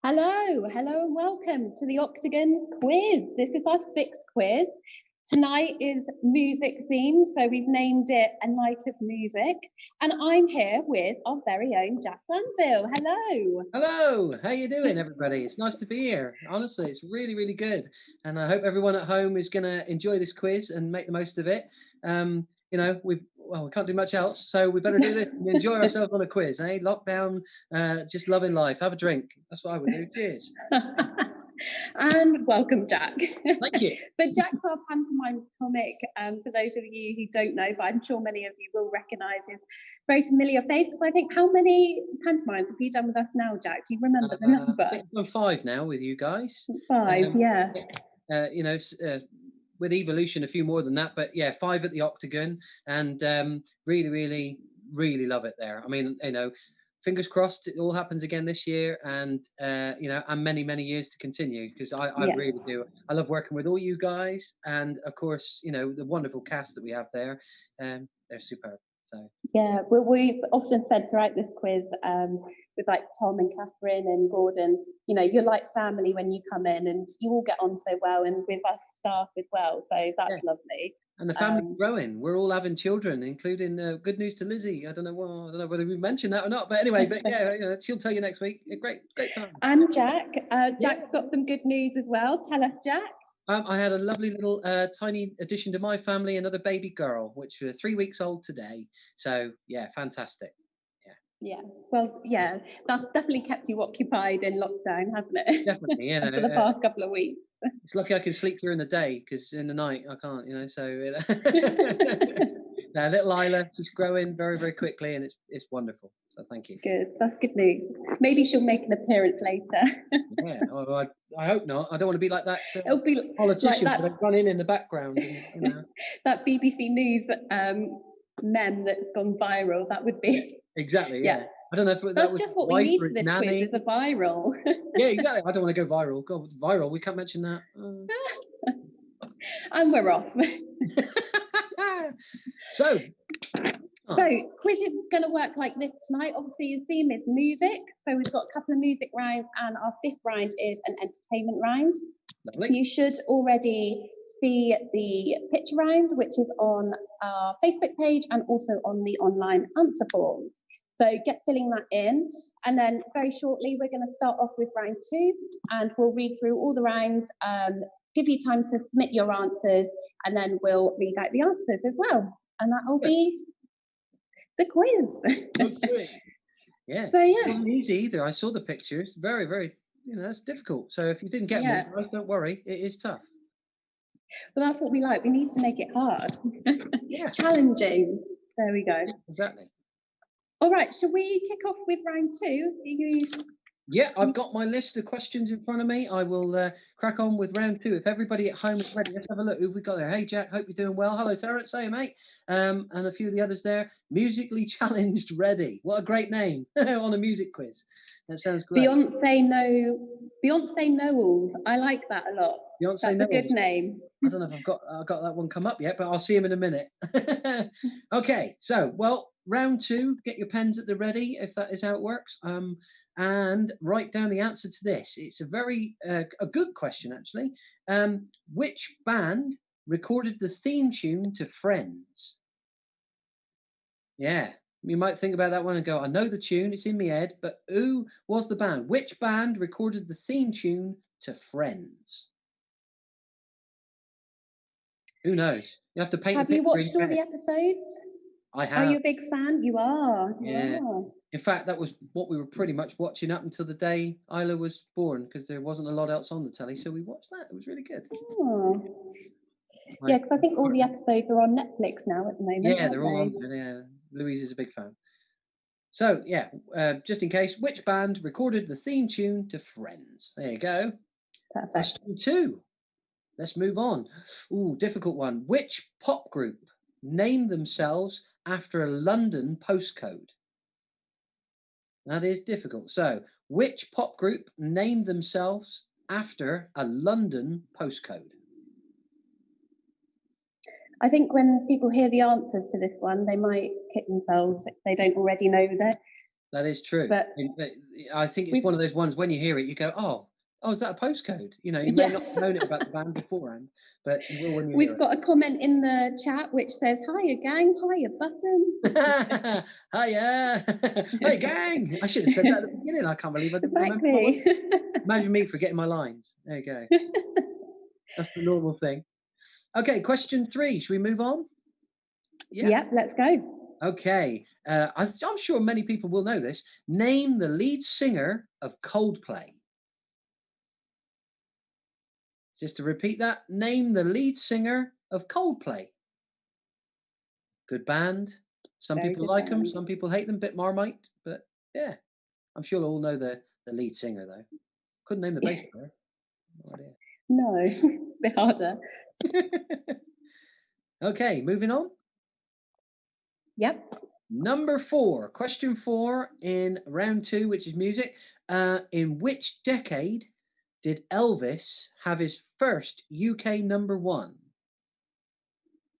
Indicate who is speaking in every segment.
Speaker 1: Hello, and welcome to the Octagon's quiz. This is our sixth quiz. Tonight is music themed, so we've named it A Night of Music. And I'm here with our very own Jack Glanville. Hello.
Speaker 2: Hello, how you doing, everybody? It's nice to be here. Honestly, it's really, really good, and I hope everyone at home is going to enjoy this quiz and make the most of it. We can't do much else, so we better do this and enjoy ourselves on a quiz, eh? Lockdown, just loving life. Have a drink. That's what I would do. Cheers.
Speaker 1: And welcome, Jack.
Speaker 2: Thank you.
Speaker 1: So Jack's our pantomime comic. For those of you who don't know, but I'm sure many of you will recognise his very familiar face. Because I think, how many pantomimes have you done with us now, Jack? Do you remember the number?
Speaker 2: I think I'm 5 now with you guys.
Speaker 1: 5, yeah.
Speaker 2: With Evolution, a few more than that, but yeah, 5 at the Octagon, and really, really, really love it there. I mean, fingers crossed it all happens again this year, and and many, many years to continue, because I really do. I love working with all you guys, and of course, the wonderful cast that we have there. They're superb. So
Speaker 1: yeah, we've often said throughout this quiz, with like Tom and Catherine and Gordon, you're like family when you come in, and you all get on so well, and with us staff as well. So that's lovely.
Speaker 2: And the family's growing. We're all having children, including good news to Lizzie. I don't know whether we mentioned that or not, but anyway, she'll tell you next week. Great time.
Speaker 1: And Jack's got some good news as well. Tell us, Jack.
Speaker 2: I had a lovely little tiny addition to my family, another baby girl, which was 3 weeks old today. So yeah, fantastic.
Speaker 1: Yeah. Well, yeah, that's definitely kept you occupied in lockdown, hasn't it?
Speaker 2: Definitely, yeah.
Speaker 1: For the past couple of weeks.
Speaker 2: It's lucky I can sleep during the day, because in the night I can't, so now little Isla, she's growing very, very quickly, and it's wonderful. So thank you.
Speaker 1: Good. That's good news. Maybe she'll make an appearance later.
Speaker 2: Yeah. I hope not. I don't want to be like that
Speaker 1: It'll be
Speaker 2: politician that run in the background. And,
Speaker 1: that BBC News meme that's gone viral. That would be
Speaker 2: exactly. Yeah. I don't know if
Speaker 1: that's just what we need for this quiz, is a viral.
Speaker 2: Yeah, exactly. I don't want to go viral. God, viral. We can't mention that.
Speaker 1: And we're off.
Speaker 2: So
Speaker 1: quiz is going to work like this tonight. Obviously, the theme is music. So we've got a couple of music rounds, and our 5th round is an entertainment round.
Speaker 2: Lovely.
Speaker 1: You should already see the picture round, which is on our Facebook page and also on the online answer forms. So get filling that in. And then very shortly, we're going to start off with round 2, and we'll read through all the rounds, give you time to submit your answers, and then we'll read out the answers as well. And that will be the quiz.
Speaker 2: Okay. Yeah.
Speaker 1: So
Speaker 2: It's not easy either. I saw the pictures. Very, very, it's difficult. So if you didn't get one, don't worry. It is tough.
Speaker 1: Well, that's what we like. We need to make it hard.
Speaker 2: Yeah.
Speaker 1: Challenging. There we go.
Speaker 2: Exactly.
Speaker 1: All right. Shall we kick off with round 2?
Speaker 2: Yeah, I've got my list of questions in front of me. I will crack on with round 2. If everybody at home is ready, let's have a look. Who've we got there? Hey, Jack, hope you're doing well. Hello, Terrence. Hey, mate. And a few of the others there. Musically challenged ready. What a great name on a music quiz. That sounds great.
Speaker 1: Beyonce Knowles. I like that a lot.
Speaker 2: Beyonce
Speaker 1: That's
Speaker 2: Knowles.
Speaker 1: A good name.
Speaker 2: I don't know if I've got that one come up yet, but I'll see him in a minute. Okay, so, round 2, get your pens at the ready, if that is how it works. And write down the answer to this. It's a very a good question, actually. Which band recorded the theme tune to Friends? Yeah, you might think about that one and go, I know the tune, it's in my head, but who was the band? Which band recorded the theme tune to Friends? Who knows? You have to paint.
Speaker 1: Have you watched all the episodes?
Speaker 2: I have.
Speaker 1: Are you a big fan? You are.
Speaker 2: Yeah. In fact, that was what we were pretty much watching up until the day Isla was born, because there wasn't a lot else on the telly, so we watched that. It was really good.
Speaker 1: Oh. Yeah, because I think all the episodes are on Netflix now at the moment.
Speaker 2: Yeah, they're all on. Yeah, Louise is a big fan. So yeah, just in case, which band recorded the theme tune to Friends? There you go.
Speaker 1: Perfect.
Speaker 2: Question 2. Let's move on. Ooh, difficult one. Which pop group named themselves after a London postcode? That is difficult. So, which pop group named themselves after a London postcode?
Speaker 1: I think when people hear the answers to this one, they might kick themselves if they don't already know
Speaker 2: That is true.
Speaker 1: But
Speaker 2: I think it's one of those ones when you hear it, you go, oh, is that a postcode? You know, you may not have known it about the band beforehand, but you will when you hear
Speaker 1: we've got a comment in the chat which says, "Hiya, gang, hiya, button."
Speaker 2: it. Hiya, hey gang! I should have said that at the beginning. I can't believe I didn't remember.
Speaker 1: Exactly.
Speaker 2: Imagine me forgetting my lines. There you go. That's the normal thing. Okay, question 3. Should we move on?
Speaker 1: Yeah. Yep, let's go.
Speaker 2: Okay, I'm sure many people will know this. Name the lead singer of Coldplay. Just to repeat that, name the lead singer of Coldplay. Good band. Some
Speaker 1: Very
Speaker 2: people
Speaker 1: good
Speaker 2: like them,
Speaker 1: band.
Speaker 2: some people hate them, bit Marmite, but yeah, I'm sure you'll all know the lead singer though. Couldn't name the bass player. No idea.
Speaker 1: No, bit harder.
Speaker 2: Okay, moving on.
Speaker 1: Yep.
Speaker 2: Number 4, question 4 in round 2, which is music. In which decade did Elvis have his first UK number 1?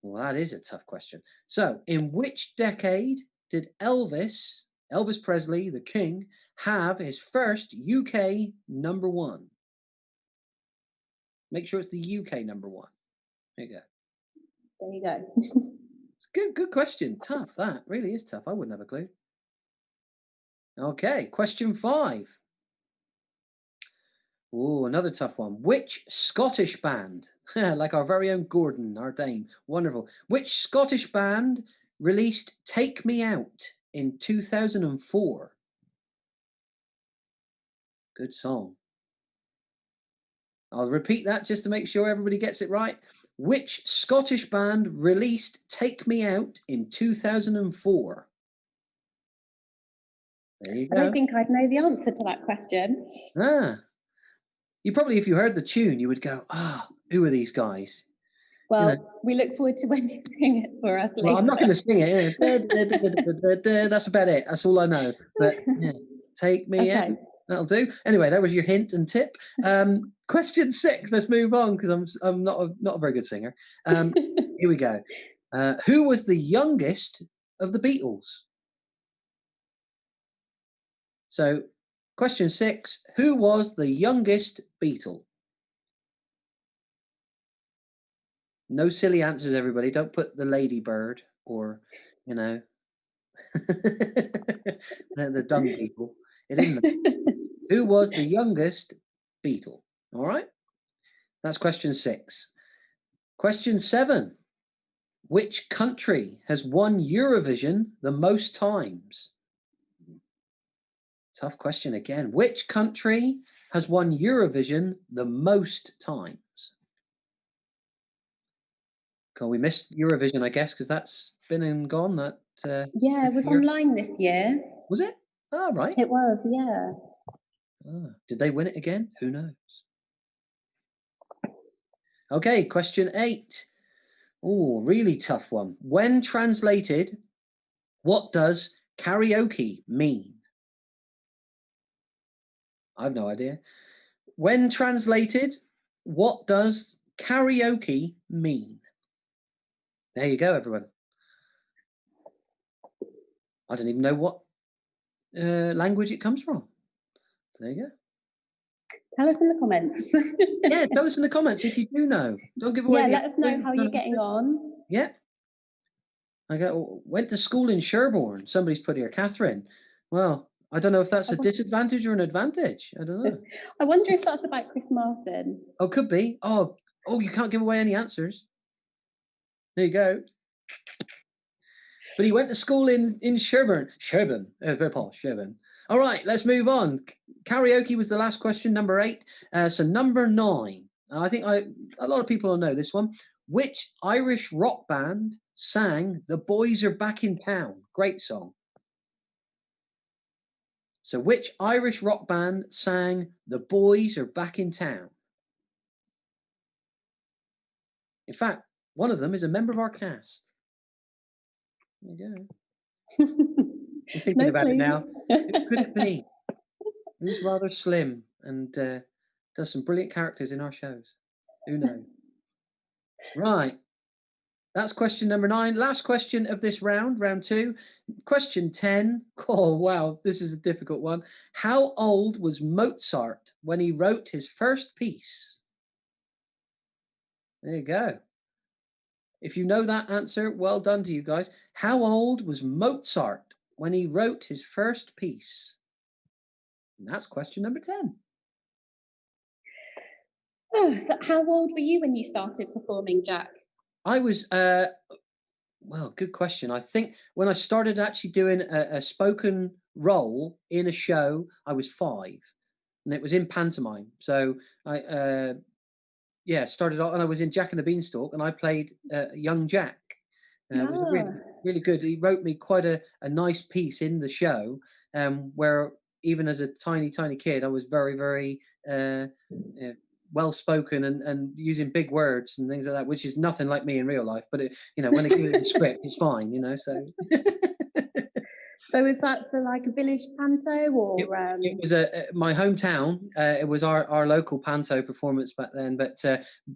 Speaker 2: Well, that is a tough question. So, in which decade did Elvis Presley, the king, have his first UK number 1? Make sure it's the UK number 1. There you go.
Speaker 1: There you go.
Speaker 2: It's good question. Tough, that really is tough. I wouldn't have a clue. Okay, question 5. Oh, another tough one. Which Scottish band, like our very own Gordon, our Dame, wonderful. Which Scottish band released Take Me Out in 2004? Good song. I'll repeat that just to make sure everybody gets it right. Which Scottish band released Take Me Out in 2004? There you go.
Speaker 1: I don't think I'd know the answer to that question.
Speaker 2: You probably, if you heard the tune, you would go, who are these guys?
Speaker 1: Well, we look forward to when you sing it for us later.
Speaker 2: Well, I'm not going to sing it. That's about it. That's all I know. But yeah, Take Me Out. That'll do. Anyway, that was your hint and tip. Question 6. Let's move on because I'm not a very good singer. Here we go. Who was the youngest of the Beatles? So, question 6. Who was the youngest Beatle? No silly answers, everybody. Don't put the ladybird or, the dung people. It isn't. Who was the youngest Beatle? All right. That's question 6. Question 7. Which country has won Eurovision the most times? Tough question again. Which country has won Eurovision the most times? Cool. We missed Eurovision, I guess, because that's been and gone. That
Speaker 1: yeah, it was online this year.
Speaker 2: Was it? Oh, right.
Speaker 1: It was, yeah.
Speaker 2: Did they win it again? Who knows? Okay, question 8. Oh, really tough one. When translated, what does karaoke mean? I've no idea. When translated, what does karaoke mean? There you go, everyone. I don't even know what language it comes from. There you go.
Speaker 1: Tell us in the comments.
Speaker 2: Yeah, tell us in the comments if you do know. Don't give away.
Speaker 1: Yeah, let us know how you're getting on.
Speaker 2: Yeah. Went to school in Sherborne. Somebody's put here, Catherine. Well, I don't know if that's a disadvantage or an advantage. I don't know.
Speaker 1: I wonder if that's about Chris Martin.
Speaker 2: Oh, could be. Oh, you can't give away any answers. There you go. But he went to school in Sherborne. Sherborne. Very posh, Sherborne. All right, let's move on. Karaoke was the last question, number 8. So number 9. I think a lot of people will know this one. Which Irish rock band sang "The Boys Are Back in Town"? Great song. So which Irish rock band sang "The Boys Are Back in Town"? In fact, one of them is a member of our cast. There you go. You're thinking about it now. Who could it be? Who's rather slim and does some brilliant characters in our shows? Who knows? Right. That's question number 9. Last question of this round, round 2. Question 10. Oh, wow, this is a difficult one. How old was Mozart when he wrote his first piece? There you go. If you know that answer, well done to you guys. How old was Mozart when he wrote his first piece? And that's question number 10.
Speaker 1: Oh, so how old were you when you started performing, Jack?
Speaker 2: I was, well, good question. I think when I started actually doing a spoken role in a show, I was 5, and it was in pantomime. So I, yeah, started off, and I was in Jack and the Beanstalk, and I played young Jack. It was really,
Speaker 1: Ah,
Speaker 2: really good. He wrote me quite a nice piece in the show, where even as a tiny, tiny kid, I was very, very well spoken and using big words and things like that, which is nothing like me in real life. But when I give it the script, it's fine. So.
Speaker 1: so is that for like a village panto
Speaker 2: It,
Speaker 1: or
Speaker 2: it was my hometown. It was our local panto performance back then. But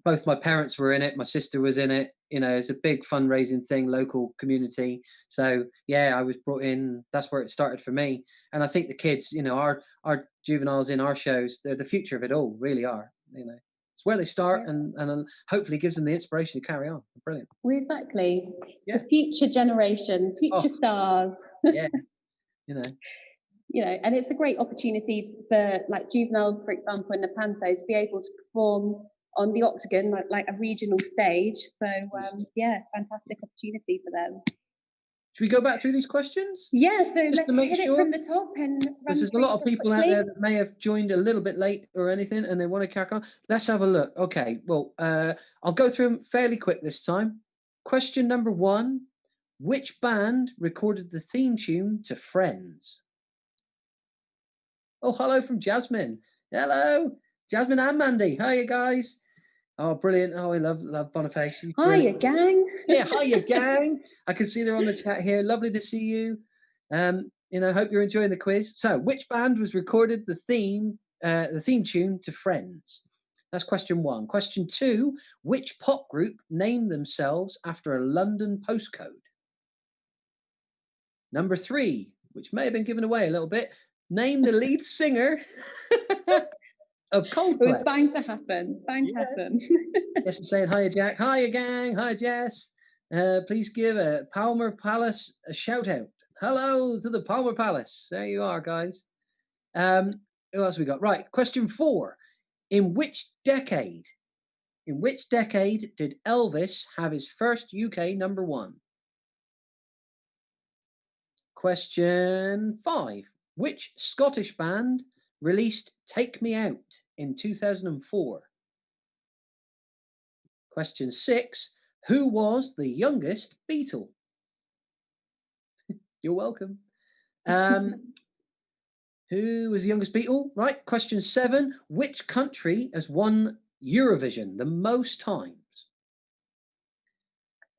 Speaker 2: both my parents were in it. My sister was in it. It's a big fundraising thing, local community. So yeah, I was brought in. That's where it started for me. And I think the kids, our juveniles in our shows, they're the future of it all. Really are. It's where they start, and hopefully gives them the inspiration to carry on. Brilliant.
Speaker 1: well, exactly
Speaker 2: Yeah.
Speaker 1: the future generation, future stars.
Speaker 2: Yeah.
Speaker 1: And it's a great opportunity for like juveniles, for example, in the panto to be able to perform on the Octagon, like a regional stage. So yeah, fantastic opportunity for them.
Speaker 2: Should we go back through these questions?
Speaker 1: Yeah, so
Speaker 2: Just
Speaker 1: let's
Speaker 2: to make
Speaker 1: hit
Speaker 2: sure?
Speaker 1: it from the top and run
Speaker 2: Because there's a
Speaker 1: through
Speaker 2: lot of
Speaker 1: just
Speaker 2: people out
Speaker 1: quickly.
Speaker 2: there that may have joined a little bit late or anything, and they want to carry on. Let's have a look. Okay, well, I'll go through them fairly quick this time. Question number 1: which band recorded the theme tune to Friends? Oh, hello from Jasmine. Hello, Jasmine and Mandy. Hiya, guys. Oh, brilliant. Oh, I love Boniface. He's
Speaker 1: Hiya,
Speaker 2: brilliant.
Speaker 1: gang.
Speaker 2: Yeah, hiya, gang. I can see they're on the chat here. Lovely to see you. Hope you're enjoying the quiz. So, which band was recorded the theme tune to Friends? That's question 1. Question 2: which pop group named themselves after a London postcode? Number 3, which may have been given away a little bit. Name the lead singer of Coldplay.
Speaker 1: It was bound to happen. Bound to happen.
Speaker 2: Yes, I'm saying hiya, Jack. Hiya, gang. Hiya, Jess. Please give Palmer Palace a shout out. Hello to the Palmer Palace. There you are, guys. Who else we got? Right. Question 4. In which decade did Elvis have his first UK number 1? Question 5. Which Scottish band released Take Me Out in 2004? Question 6. Who was the youngest Beatle? You're welcome. Who was the youngest Beatle? Right. Question 7. Which country has won Eurovision the most times?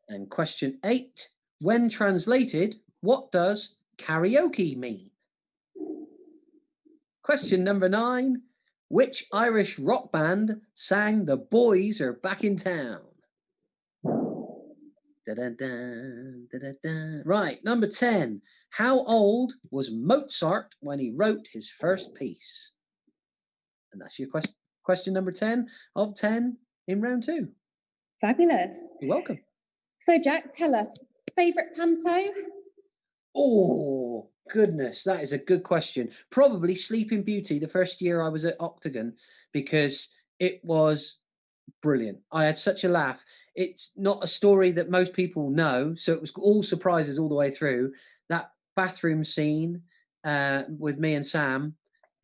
Speaker 2: And question 8. When translated, what does karaoke mean? Question number 9. Which Irish rock band sang The Boys Are Back in Town? Da-da-da, da-da-da. Right, number 10. How old was Mozart when he wrote his first piece? And that's your question number 10 of 10 in round 2.
Speaker 1: Fabulous.
Speaker 2: You're welcome.
Speaker 1: So, Jack, tell us, favourite panto?
Speaker 2: Oh, goodness, that is a good question. Probably Sleeping Beauty, the first year I was at Octagon, because it was brilliant. I had such a laugh. It's not a story that most people know, so it was all surprises all the way through. That bathroom scene with me and Sam,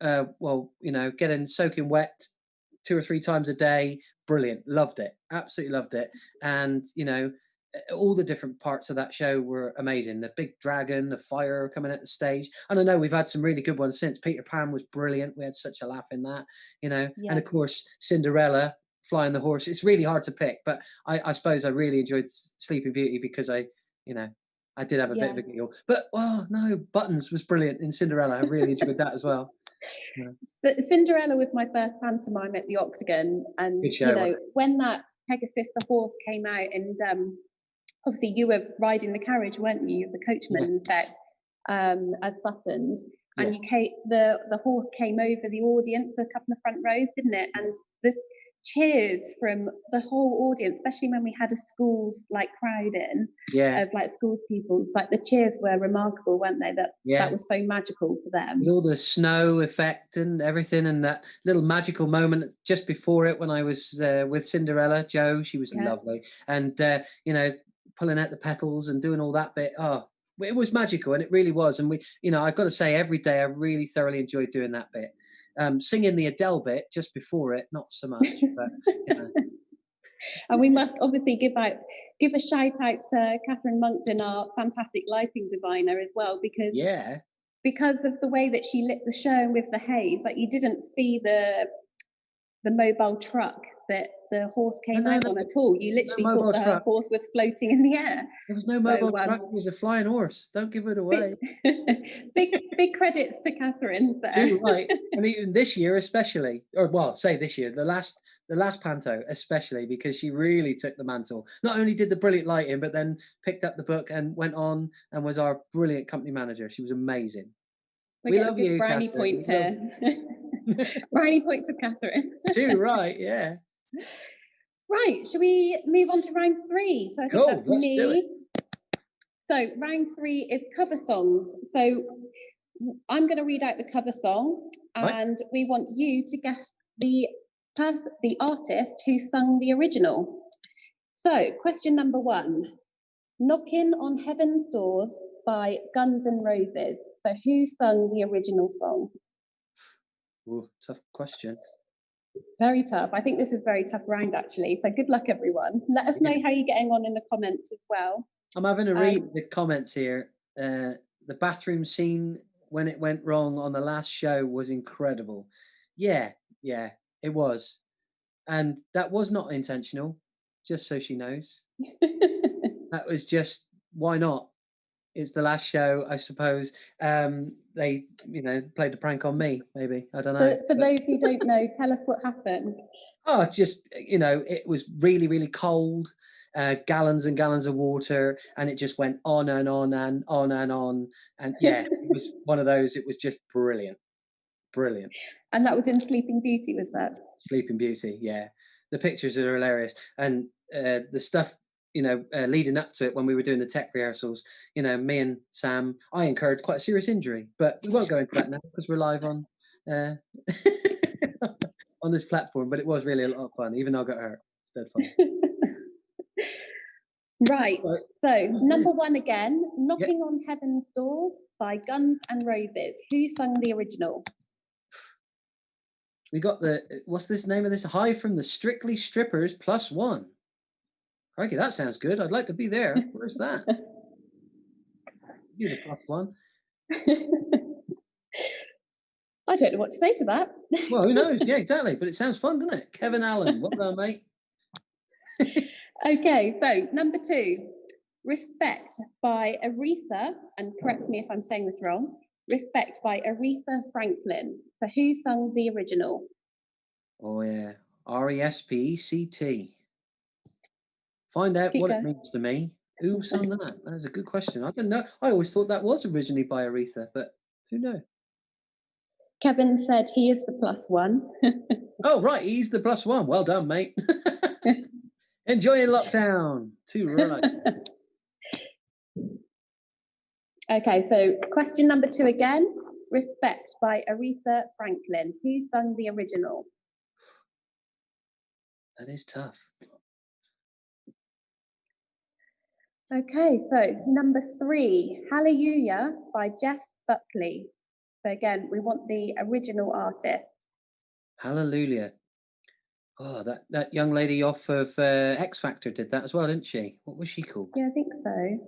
Speaker 2: getting soaking wet 2 or 3 times a day, brilliant. Loved it. Absolutely loved it. And, all the different parts of that show were amazing. The big dragon, the fire coming at the stage. And I know we've had some really good ones since. Peter Pan was brilliant. We had such a laugh in that, And of course, Cinderella flying the horse. It's really hard to pick, but I suppose I really enjoyed Sleeping Beauty because I did have a bit of a giggle. But no, Buttons was brilliant in Cinderella. I really enjoyed that as well.
Speaker 1: Cinderella was my first pantomime at the Octagon, and
Speaker 2: Good show,
Speaker 1: when that Pegasus the horse came out and obviously you were riding the carriage, weren't you? The coachman deck as Buttons, and you came, the horse came over the audience, a couple of front rows, didn't it? And the cheers from the whole audience, especially when we had a schools like crowd in of like schools people, it's like the cheers were remarkable, weren't they? That was so magical to them.
Speaker 2: With all the snow effect and everything, and that little magical moment just before it when I was with Cinderella, Jo, she was lovely, and you know, pulling out the petals and doing all that bit. Oh, it was magical, and it really was. And we, you know, I've got to say, every day I really thoroughly enjoyed doing that bit. Singing the Adele bit just before it, not so much, but you know.
Speaker 1: And we must obviously give a shout out to Catherine Monkton, our fantastic lighting diviner as well, because of the way that she lit the show with the haze, like you didn't see the mobile truck that the horse came out on at all. You literally thought the horse was floating in the air.
Speaker 2: There was no mobile truck. It was a flying horse. Don't give it away.
Speaker 1: Big credits to Catherine there.
Speaker 2: Too right. I mean, this year especially, or well, say this year, the last panto especially, because she really took the mantle. Not only did the brilliant lighting, but then picked up the book and went on and was our brilliant company manager. She was amazing.
Speaker 1: We love you, brownie point here. Brownie point to Catherine.
Speaker 2: Too right, yeah.
Speaker 1: Right, shall we move on to round 3? So I think that's me. So round 3 is cover songs. So I'm going to read out the cover song, and we want you to guess the artist who sung the original. So question number 1, Knocking on Heaven's Doors by Guns N' Roses. So who sung the original song?
Speaker 2: Ooh, tough question.
Speaker 1: Very tough. I think this is a very tough round, actually. So good luck, everyone. Let us know how you're getting on in the comments as well.
Speaker 2: I'm having to read the comments here. The bathroom scene when it went wrong on the last show was incredible. Yeah, it was. And that was not intentional, just so she knows. That was just, why not? It's the last show, I suppose. They, you know, played a prank on me, maybe. I don't know.
Speaker 1: For those who don't know, tell us what happened.
Speaker 2: Oh, just, you know, it was really, really cold, gallons and gallons of water, and it just went on and on and on and on. And yeah, it was one of those, it was just brilliant. Brilliant.
Speaker 1: And that was in Sleeping Beauty, was that?
Speaker 2: Sleeping Beauty, yeah. The pictures are hilarious. And the stuff, you know, leading up to it when we were doing the tech rehearsals, you know, me and Sam, I incurred quite a serious injury, but we won't go into that now because we're live on on this platform. But it was really a lot of fun, even though I got hurt. It's dead fun.
Speaker 1: Right. So number 1 again, Knocking on Heaven's Doors by Guns N' Roses. Who sung the original?
Speaker 2: We got what's this name of this? High from the Strictly Strippers +1. Crikey, that sounds good. I'd like to be there. Where's that? Be the +1.
Speaker 1: I don't know what to say to that.
Speaker 2: Well, who knows? Yeah, exactly. But it sounds fun, doesn't it? Kevin Allen, well done, mate.
Speaker 1: Okay, so number 2, Respect by Aretha, and correct me if I'm saying this wrong, Respect by Aretha Franklin. So who sung the original?
Speaker 2: Oh, yeah. RESPECT. Find out what it means to me. Who sung that? That's a good question. I don't know. I always thought that was originally by Aretha, but who knows?
Speaker 1: Kevin said he is the +1.
Speaker 2: Oh, right. He's the +1. Well done, mate. Enjoying lockdown. Too right.
Speaker 1: Okay, so question number 2 again. Respect by Aretha Franklin. Who sung the original?
Speaker 2: That is tough.
Speaker 1: Okay, so number 3, Hallelujah by Jeff Buckley. So again, we want the original artist.
Speaker 2: Hallelujah. Oh, that young lady off of X Factor did that as well, didn't she? What was she called?
Speaker 1: Yeah, I think so.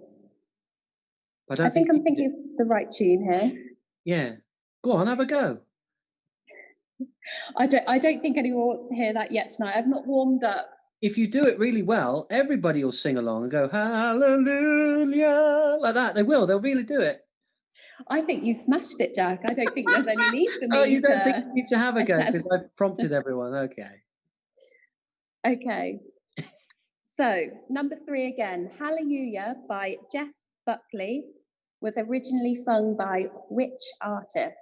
Speaker 2: I
Speaker 1: think I'm thinking of the right tune here.
Speaker 2: Yeah. Go on, have a go.
Speaker 1: I don't think anyone wants to hear that yet tonight. I've not warmed up.
Speaker 2: If you do it really well, everybody will sing along and go, hallelujah, like that. They will. They'll really do it.
Speaker 1: I think you smashed it, Jack. I don't think there's any need for me.
Speaker 2: Oh, you don't think you need to have a go because I've prompted everyone. Okay.
Speaker 1: Okay. So, number 3 again. Hallelujah by Jeff Buckley was originally sung by which artist?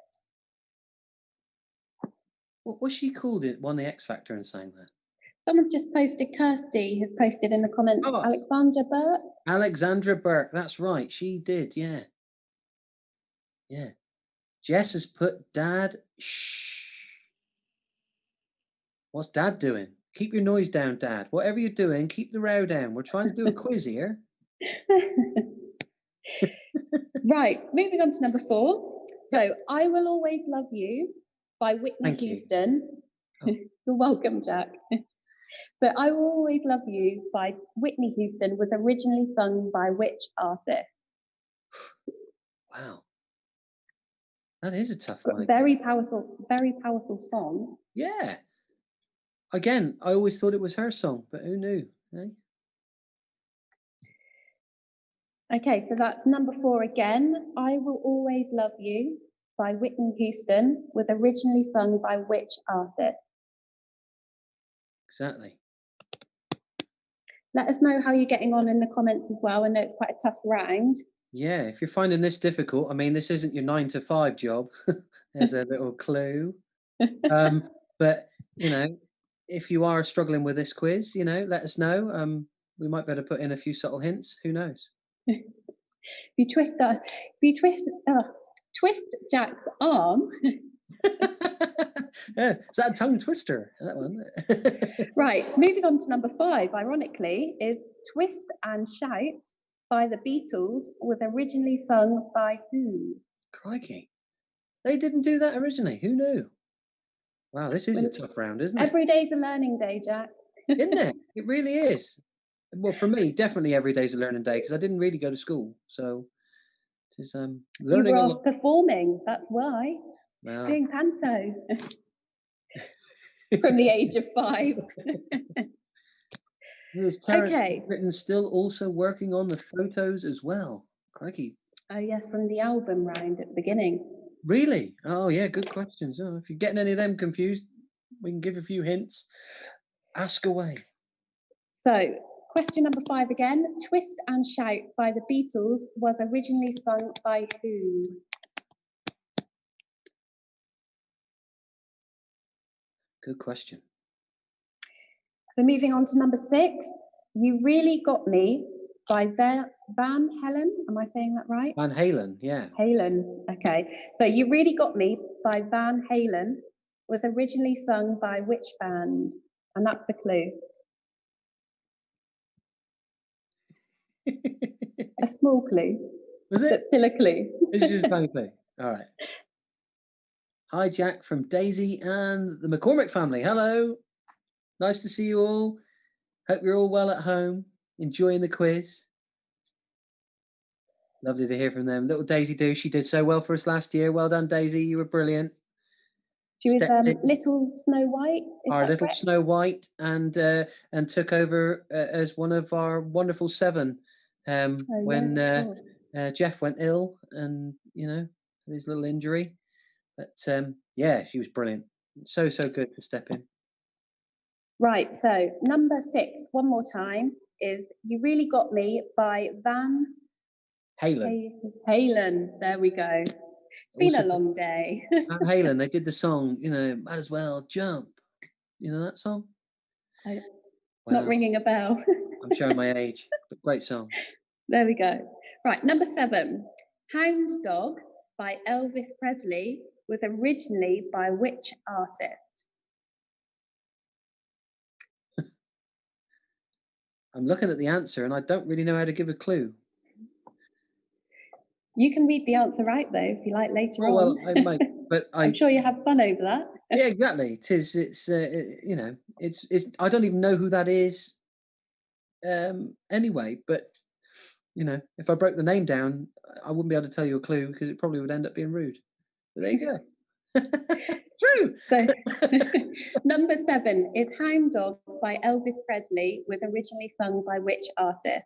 Speaker 2: What was she called? It won the X Factor and sang that.
Speaker 1: Someone's just posted, Kirsty has posted in the comments,
Speaker 2: Oh.
Speaker 1: Alexandra Burke.
Speaker 2: Alexandra Burke, that's right. She did, yeah. Yeah. Jess has put Dad. Shh. What's Dad doing? Keep your noise down, Dad. Whatever you're doing, keep the row down. We're trying to do a quiz here.
Speaker 1: Right, moving on to number 4. So, I Will Always Love You by Whitney
Speaker 2: Thank you.
Speaker 1: Houston.
Speaker 2: Oh.
Speaker 1: You're welcome, Jack. So, I Will Always Love You by Whitney Houston was originally sung by which artist?
Speaker 2: Wow. That is a tough one.
Speaker 1: Very powerful song.
Speaker 2: Yeah. Again, I always thought it was her song, but who knew? Eh?
Speaker 1: Okay, so that's number 4 again. I Will Always Love You by Whitney Houston was originally sung by which artist?
Speaker 2: Exactly.
Speaker 1: Let us know how you're getting on in the comments as well. I know it's quite a tough round.
Speaker 2: Yeah, if you're finding this difficult, I mean, this isn't your 9 to 5 job. There's a little clue. But, you know, if you are struggling with this quiz, you know, let us know. We might better put in a few subtle hints. Who knows?
Speaker 1: If you twist Jack's arm.
Speaker 2: Yeah, is that a tongue twister? That one.
Speaker 1: Right, moving on to number 5, ironically, is Twist and Shout by the Beatles was originally sung by who?
Speaker 2: Crikey. They didn't do that originally. Who knew? Wow, this is a tough round, isn't it?
Speaker 1: Every day's a learning day, Jack.
Speaker 2: Isn't it? It really is. Well, for me, definitely every day's a learning day because I didn't really go to school. So it's learning
Speaker 1: You
Speaker 2: a
Speaker 1: were
Speaker 2: lot.
Speaker 1: performing, that's why.
Speaker 2: Well,
Speaker 1: Doing panto from the age of 5.
Speaker 2: There's Terence
Speaker 1: Okay.
Speaker 2: Britton still also working on the photos as well. Crikey.
Speaker 1: Oh, yes, from the album round at the beginning.
Speaker 2: Really? Oh, yeah, good questions. Oh, if you're getting any of them confused, we can give a few hints. Ask away.
Speaker 1: So, question number 5 again. Twist and Shout by the Beatles was originally sung by who?
Speaker 2: Good question.
Speaker 1: So, moving on to number 6. You Really Got Me by Van Halen. Am I saying that right?
Speaker 2: Van Halen, yeah.
Speaker 1: Halen, okay. So, You Really Got Me by Van Halen was originally sung by which band? And that's a clue. A small clue.
Speaker 2: Was it?
Speaker 1: But still a clue.
Speaker 2: It's just a tiny clue. All right. Hi, Jack from Daisy and the McCormick family. Hello. Nice to see you all. Hope you're all well at home, enjoying the quiz. Lovely to hear from them. Little Daisy do. She did so well for us last year. Well done, Daisy. You were brilliant.
Speaker 1: She was little Snow White.
Speaker 2: Our little correct? Snow White, and took over as one of our wonderful 7 when Jeff went ill and his little injury. But yeah, she was brilliant. So good to step in. Right. So number 6, one more time, is "You Really Got Me" by Van Halen. Halen. There we go. Been a long day. Van Halen, they did the song, might as well jump. You know that song? Not ringing a bell. I'm showing my age, but great song. There we go. Right, number 7. Hound Dog by Elvis Presley was originally by which artist? I'm looking at the answer and I don't really know how to give a clue. You can read the answer out though, if you like, later on. Well, I might, but I'm sure you have fun over that. Yeah, exactly. It's I don't even know who that is. Anyway, but if I broke the name down, I wouldn't be able to tell you a clue because it probably would end up being rude. But there you go. True. So, number 7 is "Hound Dog" by Elvis Presley, was originally sung by which artist?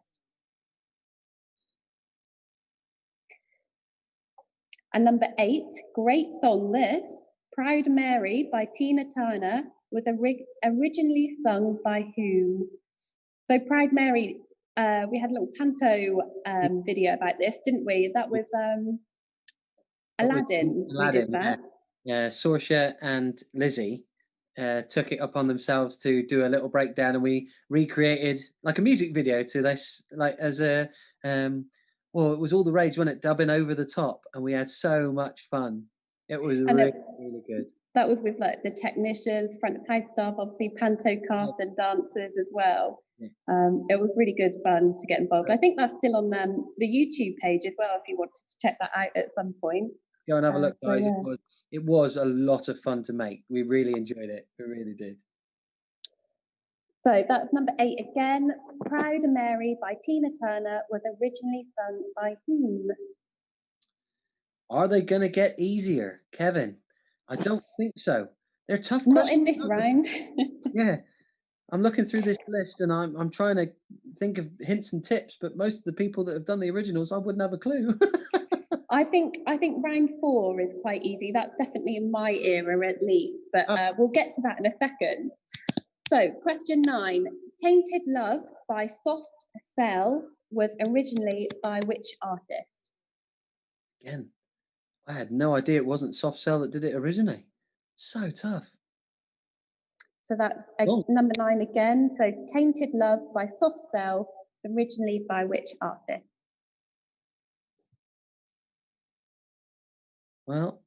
Speaker 2: And number 8, great song this, "Proud Mary" by Tina Turner was originally sung by whom?
Speaker 1: So Proud Mary, we had a little panto video about this, didn't we? That was Aladdin. We did that.
Speaker 2: Yeah, Saoirse and Lizzie took it upon themselves to do a little breakdown, and we recreated like a music video to this, like as a well, it was all the rage, wasn't it? Dubbing over the top, and we had so much fun. It was really good.
Speaker 1: That was with like the technicians, front of house staff, obviously panto cast and dancers as well. Yeah. It was really good fun to get involved. I think that's still on the YouTube page as well, if you wanted to check that out at some point.
Speaker 2: Go and have a look, guys. So, yeah. It was a lot of fun to make. We really enjoyed it. We really did.
Speaker 1: So that's number 8 again. Proud Mary by Tina Turner was originally sung by whom?
Speaker 2: Are they going to get easier, Kevin? I don't think so. They're tough.
Speaker 1: Not in this round.
Speaker 2: Yeah. I'm looking through this list and I'm trying to think of hints and tips, but most of the people that have done the originals, I wouldn't have a clue.
Speaker 1: I think round 4 is quite easy. That's definitely in my era at least, but we'll get to that in a second. So question 9, Tainted Love by Soft Cell was originally by which artist?
Speaker 2: Again, I had no idea it wasn't Soft Cell that did it originally. So tough.
Speaker 1: So that's number 9 again. So Tainted Love by Soft Cell, originally by which artist?
Speaker 2: Well,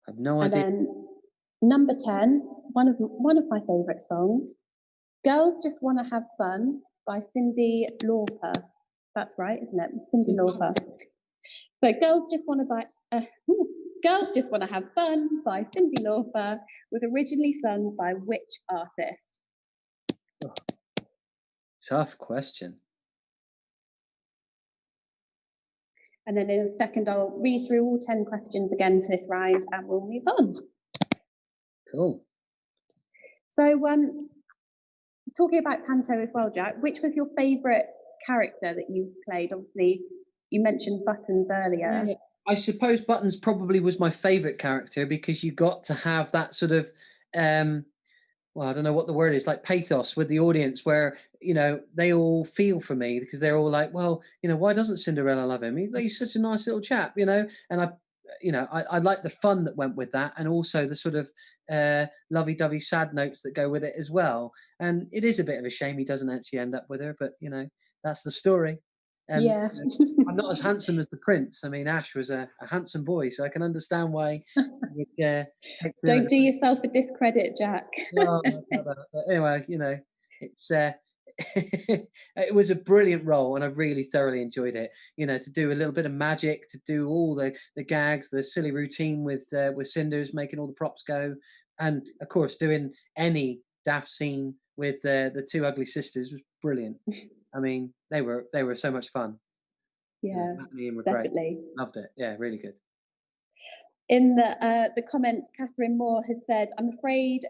Speaker 2: I have no idea.
Speaker 1: And then number 10, one of my favourite songs, Girls Just Wanna Have Fun by Cyndi Lauper. That's right, isn't it? Cyndi Lauper. So Girls Just Wanna Have Fun by Cyndi Lauper was originally sung by which artist?
Speaker 2: Oh, tough question.
Speaker 1: And then in a second, I'll read through all 10 questions again for this round and we'll move on.
Speaker 2: Cool.
Speaker 1: So talking about panto as well, Jack, which was your favourite character that you played? Obviously, you mentioned Buttons earlier.
Speaker 2: Yeah, I suppose Buttons probably was my favourite character because you got to have that sort of well, I don't know what the word is, like pathos with the audience where, you know, they all feel for me because they're all like, well, you know, why doesn't Cinderella love him? He's such a nice little chap, you know, and I like the fun that went with that and also the sort of lovey-dovey sad notes that go with it as well. And it is a bit of a shame he doesn't actually end up with her, but, you know, that's the story. And
Speaker 1: yeah.
Speaker 2: I'm not as handsome as the prince. I mean, Ash was a handsome boy, so I can understand why you'd take to
Speaker 1: Don't do yourself a discredit, Jack.
Speaker 2: Well, but anyway, you know, it's it was a brilliant role, and I really thoroughly enjoyed it. You know, to do a little bit of magic, to do all the gags, the silly routine with Cinders, making all the props go, and of course doing any daft scene with the two ugly sisters was brilliant. I mean, they were so much fun.
Speaker 1: Yeah,
Speaker 2: were
Speaker 1: definitely.
Speaker 2: Great. Loved it. Yeah, really good.
Speaker 1: In the comments, Catherine Moore has said, I'm afraid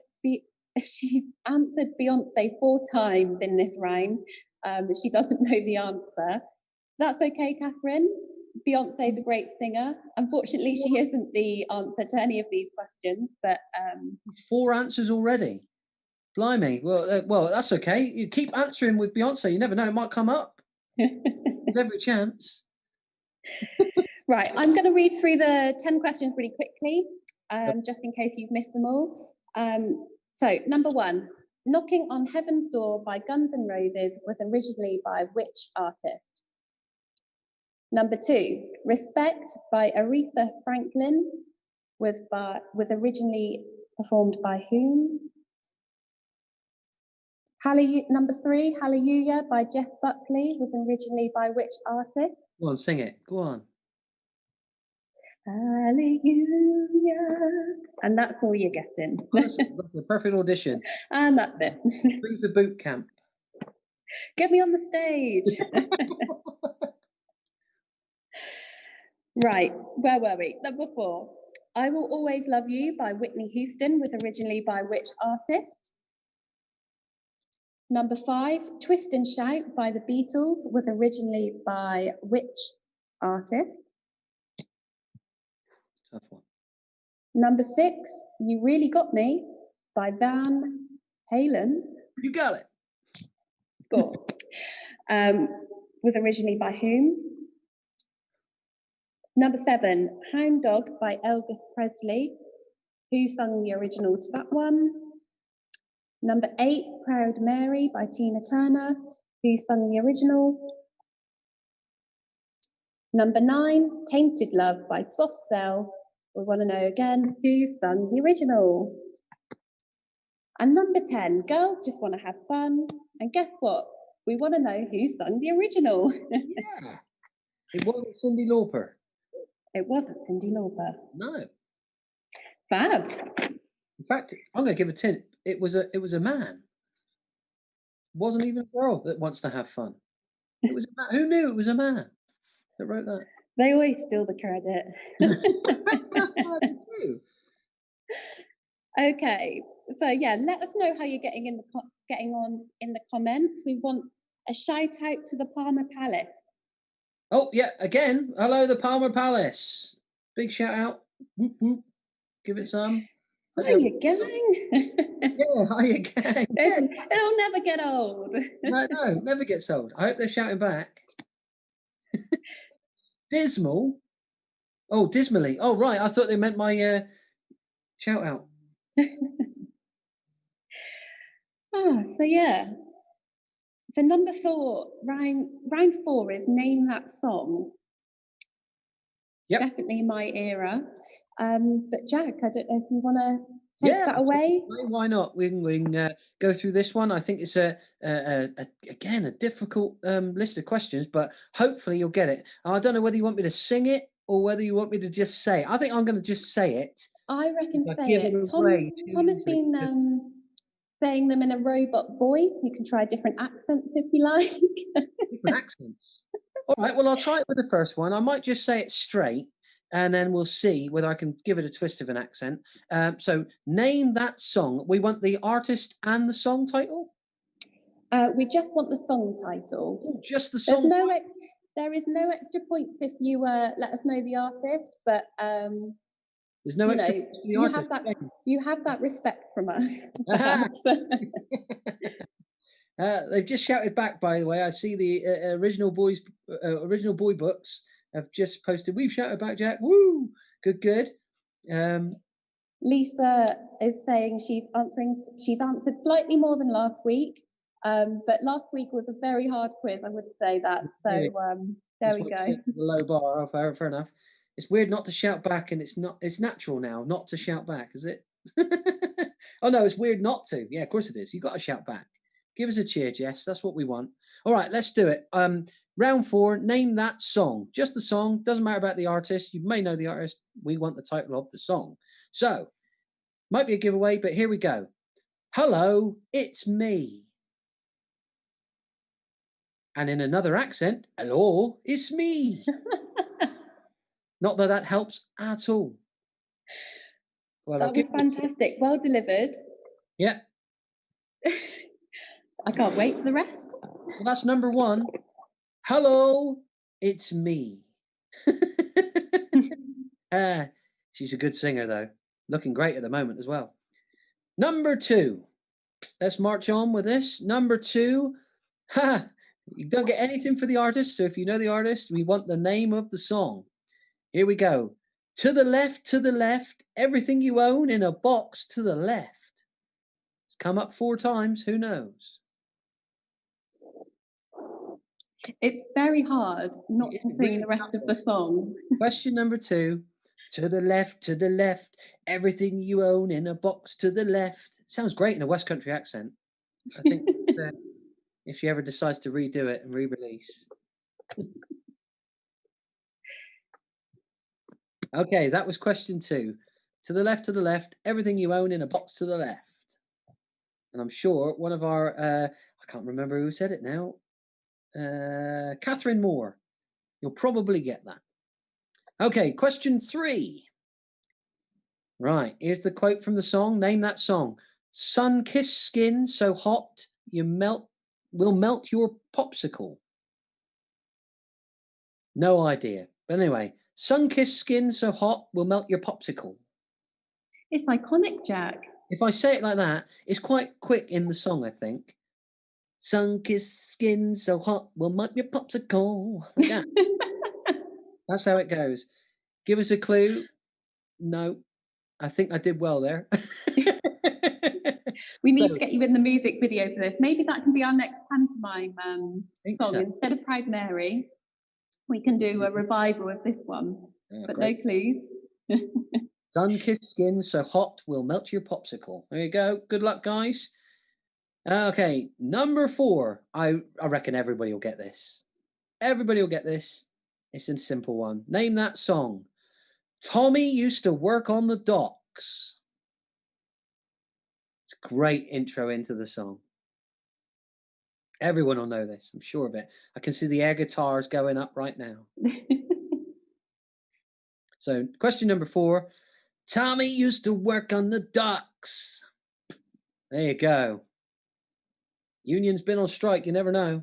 Speaker 1: she answered Beyonce 4 times in this round. She doesn't know the answer. That's okay, Catherine. Beyonce is a great singer. Unfortunately, she isn't the answer to any of these questions, but
Speaker 2: 4 answers already. Blimey. Well, that's okay. You keep answering with Beyonce. You never know; it might come up. There's every chance.
Speaker 1: Right, I'm going to read through the 10 questions really quickly, just in case you've missed them all. So, number 1, Knocking on Heaven's Door by Guns N' Roses was originally by which artist? Number 2, Respect by Aretha Franklin was originally performed by whom? Number 3, Hallelujah by Jeff Buckley was originally by which artist?
Speaker 2: Go on, sing it. Go on.
Speaker 1: Hallelujah. And that's all you're getting.
Speaker 2: That's the perfect audition.
Speaker 1: And that's it.
Speaker 2: Bring the boot camp.
Speaker 1: Get me on the stage. Right, where were we? Number 4. I Will Always Love You by Whitney Houston was originally by which artist? Number 5, Twist and Shout by the Beatles was originally by which artist?
Speaker 2: Tough one.
Speaker 1: Number 6, You Really Got Me by Van Halen.
Speaker 2: You got it.
Speaker 1: Score. Was originally by whom? Number 7, Hound Dog by Elvis Presley. Who sung the original to that one? Number 8, Proud Mary by Tina Turner. Who sung the original? Number 9, Tainted Love by Soft Cell. We want to know again who sung the original. And number 10, Girls Just Want to Have Fun. And guess what? We want to know who sung the original.
Speaker 2: Yeah. It wasn't Cyndi Lauper.
Speaker 1: It wasn't Cyndi Lauper.
Speaker 2: No.
Speaker 1: Fab.
Speaker 2: In fact, I'm going to give a tip. It was a man. It wasn't even a girl that wants to have fun. It was a man. Who knew it was a man that wrote that?
Speaker 1: They always steal the credit.
Speaker 2: They do.
Speaker 1: Okay, so yeah, let us know how you're getting on in the comments. We want a shout out to the Palmer Palace.
Speaker 2: Oh yeah, again, hello the Palmer Palace. Big shout out. Whoop whoop. Give it some.
Speaker 1: Hiya, gang.
Speaker 2: Yeah, hiya, gang. Yeah.
Speaker 1: It'll never get old.
Speaker 2: No, never gets old. I hope they're shouting back. Dismal. Oh, dismally. Oh, right. I thought they meant my shout out.
Speaker 1: So yeah. So number 4, round 4 is name that song.
Speaker 2: Yep.
Speaker 1: Definitely my era. But Jack, I don't know if you want to take that away.
Speaker 2: Why not? We can go through this one. I think it's again a difficult list of questions, but hopefully you'll get it. I don't know whether you want me to sing it or whether you want me to just say it. I think I'm going to just say it.
Speaker 1: I reckon say it. Tom has been saying them in a robot voice. You can try different accents if you like.
Speaker 2: Different accents. All right, well, I'll try it with the first one. I might just say it straight, and then we'll see whether I can give it a twist of an accent. So name that song. We want the artist and the song title?
Speaker 1: We just want the song title.
Speaker 2: Oh, just the song.
Speaker 1: There is no extra points if you let us know the artist, but
Speaker 2: there's no extra points for the artist.
Speaker 1: You have that respect from us.
Speaker 2: They've just shouted back, by the way. I see the original boy books have just posted. We've shouted back, Jack. Woo! Good.
Speaker 1: Lisa is saying she's answered slightly more than last week, but last week was a very hard quiz. I would say that. So there we go.
Speaker 2: The low bar. Oh, fair enough. It's weird not to shout back, and it's natural now not to shout back, is it? Oh no, it's weird not to. Yeah, of course it is. You've got to shout back. Give us a cheer, Jess. That's what we want. All right, let's do it. Round 4, name that song. Just the song. Doesn't matter about the artist. You may know the artist. We want the title of the song. So, might be a giveaway, but here we go. Hello, it's me. And in another accent, hello, it's me. Not that helps at all. Well,
Speaker 1: that was fantastic. Well delivered.
Speaker 2: Yeah.
Speaker 1: I can't wait for the rest.
Speaker 2: Well, that's number 1. Hello, it's me. She's a good singer, though. Looking great at the moment as well. Number 2. Let's march on with this. Number 2. You don't get anything for the artist. So if you know the artist, we want the name of the song. Here we go. To the left, everything you own in a box to the left. It's come up 4 times. Who knows?
Speaker 1: It's very hard not to sing the rest of the song.
Speaker 2: Question number 2. To the left, everything you own in a box to the left. Sounds great in a West Country accent. I think if she ever decides to redo it and re-release. Okay, that was question 2. To the left, everything you own in a box to the left. And I'm sure one of our, I can't remember who said it now. Catherine Moore. You'll probably get that. Okay, question 3. Right, here's the quote from the song. Name that song. Sun-kissed skin so hot will melt your popsicle. No idea. But anyway, sun-kissed skin so hot will melt your popsicle.
Speaker 1: It's iconic, Jack.
Speaker 2: If I say it like that, it's quite quick in the song, I think. Sun-kissed skin so hot will melt your popsicle. Like that. That's how it goes. Give us a clue. No, I think I did well there.
Speaker 1: We need
Speaker 2: So,
Speaker 1: to get you in the music video for this. Maybe that can be our next pantomime
Speaker 2: think
Speaker 1: song.
Speaker 2: so.
Speaker 1: Instead of Proud Mary, we can do a revival of this one,
Speaker 2: Oh,
Speaker 1: but
Speaker 2: great.
Speaker 1: no clues.
Speaker 2: Sun-kissed skin so hot will melt your popsicle. There you go. Good luck, guys. Okay, number 4. I reckon everybody will get this. Everybody will get this. It's a simple one. Name that song. Tommy used to work on the docks. It's a great intro into the song. Everyone will know this, I'm sure of it. I can see the air guitars going up right now. So, question number 4. Tommy used to work on the docks. There you go. Union's been on strike, you never know.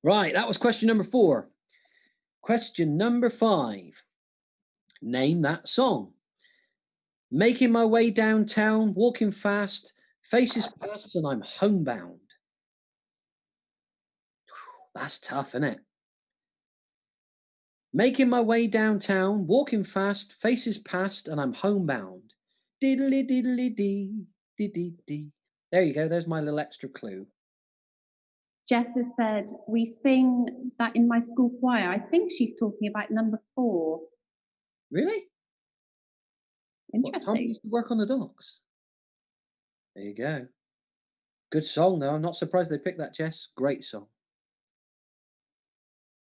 Speaker 2: Right, that was question number 4. Question number 5. Name that song. Making my way downtown, walking fast, faces past, and I'm homebound. That's tough, isn't it? Making my way downtown, walking fast, faces past, and I'm homebound. Diddly diddly dee, dee dee dee. There you go. There's my little extra clue.
Speaker 1: Jess has said, we sing that in my school choir. I think she's talking about number 4.
Speaker 2: Really? What, Tommy
Speaker 1: Interesting.
Speaker 2: used to work on the docks. There you go. Good song, though. I'm not surprised they picked that, Jess. Great song.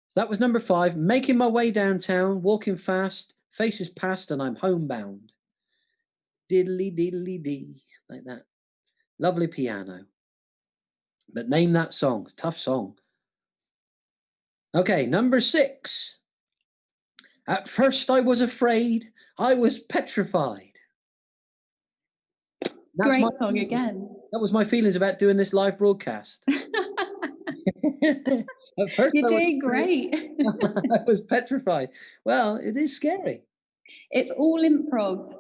Speaker 2: So that was number 5. Making my way downtown, walking fast, faces past, and I'm homebound. Diddly diddly dee, like that. Lovely piano. But name that song. It's a tough song. Okay, number 6. At first I was afraid. I was petrified. That's
Speaker 1: Great song again.
Speaker 2: That was my feelings about doing this live broadcast. At first
Speaker 1: You're
Speaker 2: I was
Speaker 1: doing great.
Speaker 2: I was petrified. Well, it is scary.
Speaker 1: It's all improv.
Speaker 2: I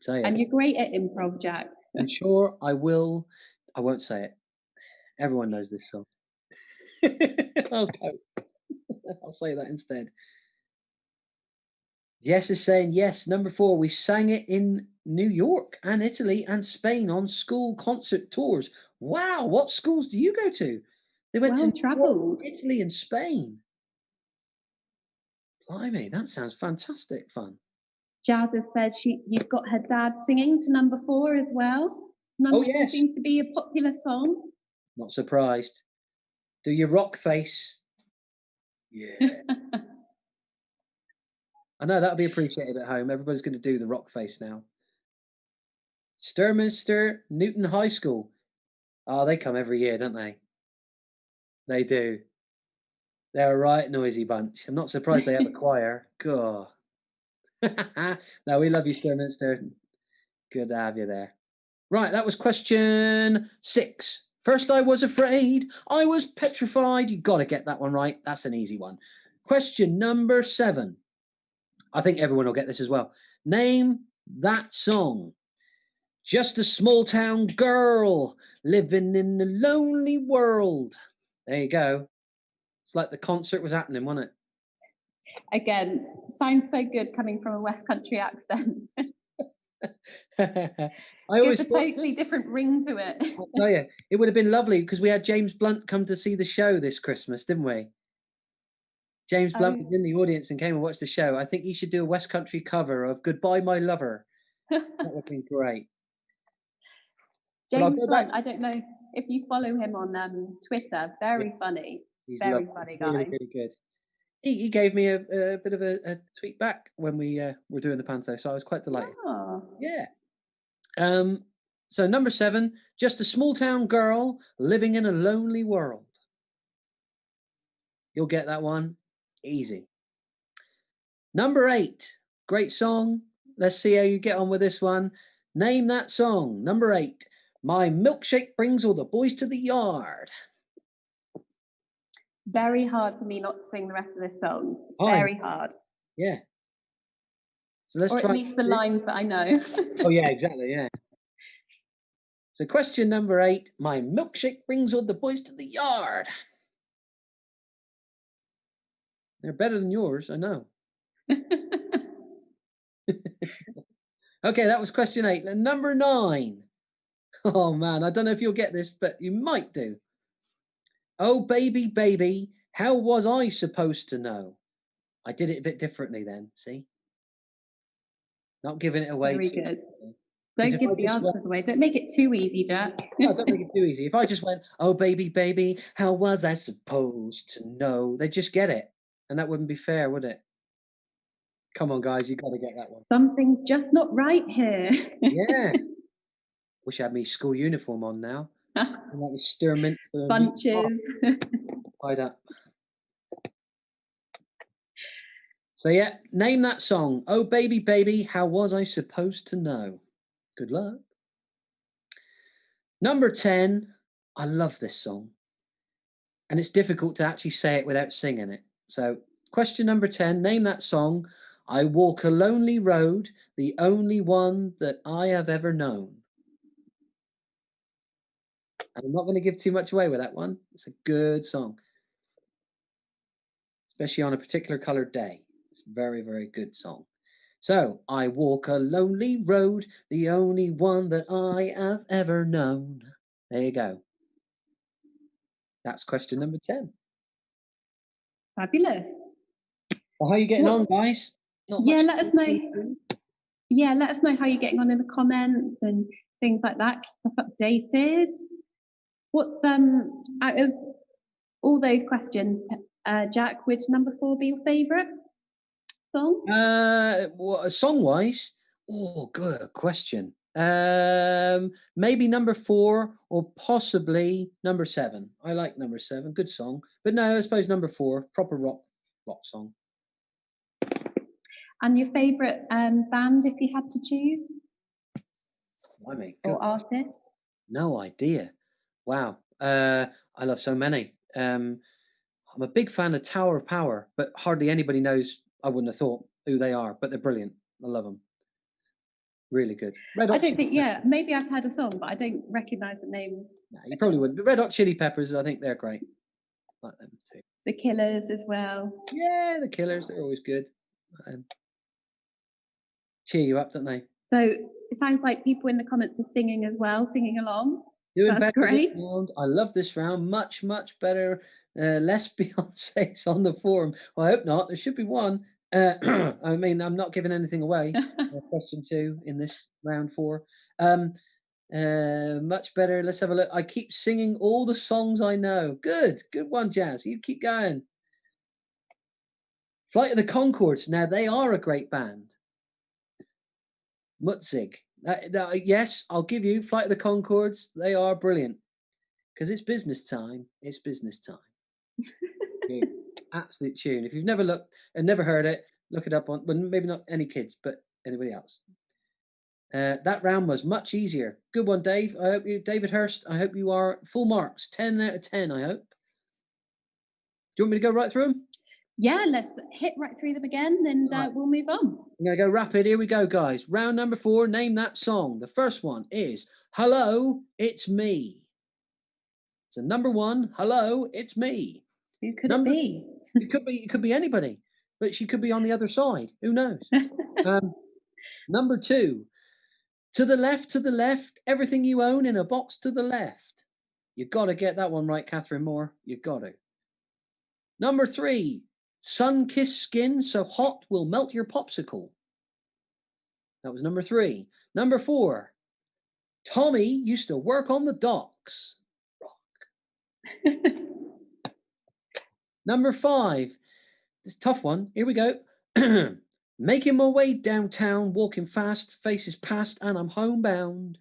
Speaker 2: tell you.
Speaker 1: And you're great at improv, Jack.
Speaker 2: I'm sure I will. I won't say it. Everyone knows this song. Okay. I'll say that instead. Yes is saying yes. Number 4, we sang it in New York and Italy and Spain on school concert tours. Wow, what schools do you go to? They went
Speaker 1: Well
Speaker 2: to
Speaker 1: travelled.
Speaker 2: Italy and Spain. Blimey, that sounds fantastic fun.
Speaker 1: Jazz has said you've got her dad singing to number 4 as well. Number 4
Speaker 2: yes.
Speaker 1: seems to be a popular song.
Speaker 2: Not surprised. Do your rock face. Yeah. I know that'll be appreciated at home. Everybody's going to do the rock face now. Sturminster Newton High School. Oh, they come every year, don't they? They do. They're a right noisy bunch. I'm not surprised they have a choir. God. No, we love you, Sturminster. Good to have you there. Right, that was question 6. First I was afraid. I was petrified. You got to get that one right. That's an easy one. Question number 7. I think everyone will get this as well. Name that song. Just a small town girl living in a lonely world. There you go. It's like the concert was happening, wasn't it?
Speaker 1: Again, sounds so good coming from a West Country accent.
Speaker 2: I always
Speaker 1: Gives a totally different ring to it.
Speaker 2: I'll tell you, it would have been lovely because we had James Blunt come to see the show this Christmas, didn't we? James Blunt was in the audience and came and watched the show. I think he should do a West Country cover of Goodbye My Lover. That would have been great.
Speaker 1: James Blunt, I don't know if you follow him on Twitter. Very funny.
Speaker 2: He's
Speaker 1: very funny guy.
Speaker 2: Really, really good. He gave me a bit of a tweet back when we were doing the panto, so I was quite delighted.
Speaker 1: Oh.
Speaker 2: Yeah. So number 7, just a small town girl living in a lonely world. You'll get that one easy. Number 8, great song. Let's see how you get on with this one. Name that song. Number 8, my milkshake brings all the boys to the yard.
Speaker 1: Very hard for me not to sing the rest of this song. Very hard.
Speaker 2: Yeah. So let's
Speaker 1: Or at
Speaker 2: try.
Speaker 1: least the lines that I know.
Speaker 2: Oh yeah, exactly. Yeah. So question number 8. My milkshake brings all the boys to the yard. They're better than yours, I know. Okay, that was question 8. And number 9. Oh man, I don't know if you'll get this, but you might do. Oh baby, baby, how was I supposed to know? I did it a bit differently then, see? Not giving it away.
Speaker 1: Very
Speaker 2: Too
Speaker 1: good.
Speaker 2: quickly. 'Cause
Speaker 1: Don't
Speaker 2: if
Speaker 1: give
Speaker 2: I
Speaker 1: the
Speaker 2: just went,
Speaker 1: answers away. Don't make it too easy, Jack.
Speaker 2: no, don't make it too easy. If I just went, oh baby, baby, how was I supposed to know? They'd just get it. And that wouldn't be fair, would it? Come on, guys, you gotta get that one.
Speaker 1: Something's just not right here.
Speaker 2: Yeah. Wish I had my school uniform on now. And that was Sturmint to
Speaker 1: Bunches.
Speaker 2: tied up. So yeah, name that song. Oh baby, baby, how was I supposed to know? Good luck. Number 10. I love this song. And it's difficult to actually say it without singing it. So question number 10, name that song. I walk a lonely road, the only one that I have ever known. And I'm not going to give too much away with that one. It's a good song, especially on a particular colored day. It's a very, very good song. So, I walk a lonely road, the only one that I have ever known. There you go. That's question number 10.
Speaker 1: Fabulous.
Speaker 2: Well, how are you getting
Speaker 1: What?
Speaker 2: on, guys? Not
Speaker 1: Yeah,
Speaker 2: much.
Speaker 1: let us know. Yeah, let us know how you're getting on in the comments and things like that. Keep us updated. What's out of all those questions, Jack, would number 4 be your favourite song?
Speaker 2: Song wise, oh, good question. Maybe number 4 or possibly number 7. I like number 7, good song. But no, I suppose number 4, proper rock song.
Speaker 1: And your favourite band, if you had to choose, or artist?
Speaker 2: No idea. Wow. I love so many. I'm a big fan of Tower of Power, but hardly anybody knows. I wouldn't have thought who they are, but they're brilliant. I love them. Really good. Red Hot
Speaker 1: I don't
Speaker 2: Chili
Speaker 1: think, yeah, maybe I've heard a song, but I don't recognise the name.
Speaker 2: No, you probably wouldn't. But Red Hot Chili Peppers, I think they're great. I like them too.
Speaker 1: The Killers as well.
Speaker 2: Yeah, the Killers, they're always good. Cheer you up, don't they?
Speaker 1: So it sounds like people in the comments are singing as well, singing along.
Speaker 2: Doing
Speaker 1: That's
Speaker 2: better
Speaker 1: great.
Speaker 2: this round. I love this round. Much, much better. Less Beyonce's on the forum. Well, I hope not. There should be one. I mean, I'm not giving anything away. Question 2 in this round 4. Much better. Let's have a look. I keep singing all the songs I know. Good one, Jazz. You keep going. Flight of the Conchords. Now they are a great band. Mutzig. Yes, I'll give you Flight of the Conchords. They are brilliant because it's business time. It's business time. Yeah, absolute tune. If you've never looked and never heard it, look it up on. Well, maybe not any kids, but anybody else. That round was much easier. Good one, Dave. I hope you, David Hurst. I hope you are full marks, 10 out of 10. I hope. Do you want me to go right through them?
Speaker 1: Yeah, let's hit right through them again, and we'll move on.
Speaker 2: I'm going to go rapid. Here we go, guys. Round number 4. Name that song. The first one is "Hello, It's Me." So number 1, "Hello, It's Me."
Speaker 1: Who could it be?
Speaker 2: It could be anybody, but she could be on the other side. Who knows? Number 2, to the left, everything you own in a box to the left. You got to get that one right, Catherine Moore. You got to. Number 3, sun-kissed skin so hot will melt your popsicle. That was number 3. Number 4, Tommy used to work on the docks. Rock. Number 5, this tough one. Here we go. Making my way downtown, walking fast, faces past, and I'm homebound.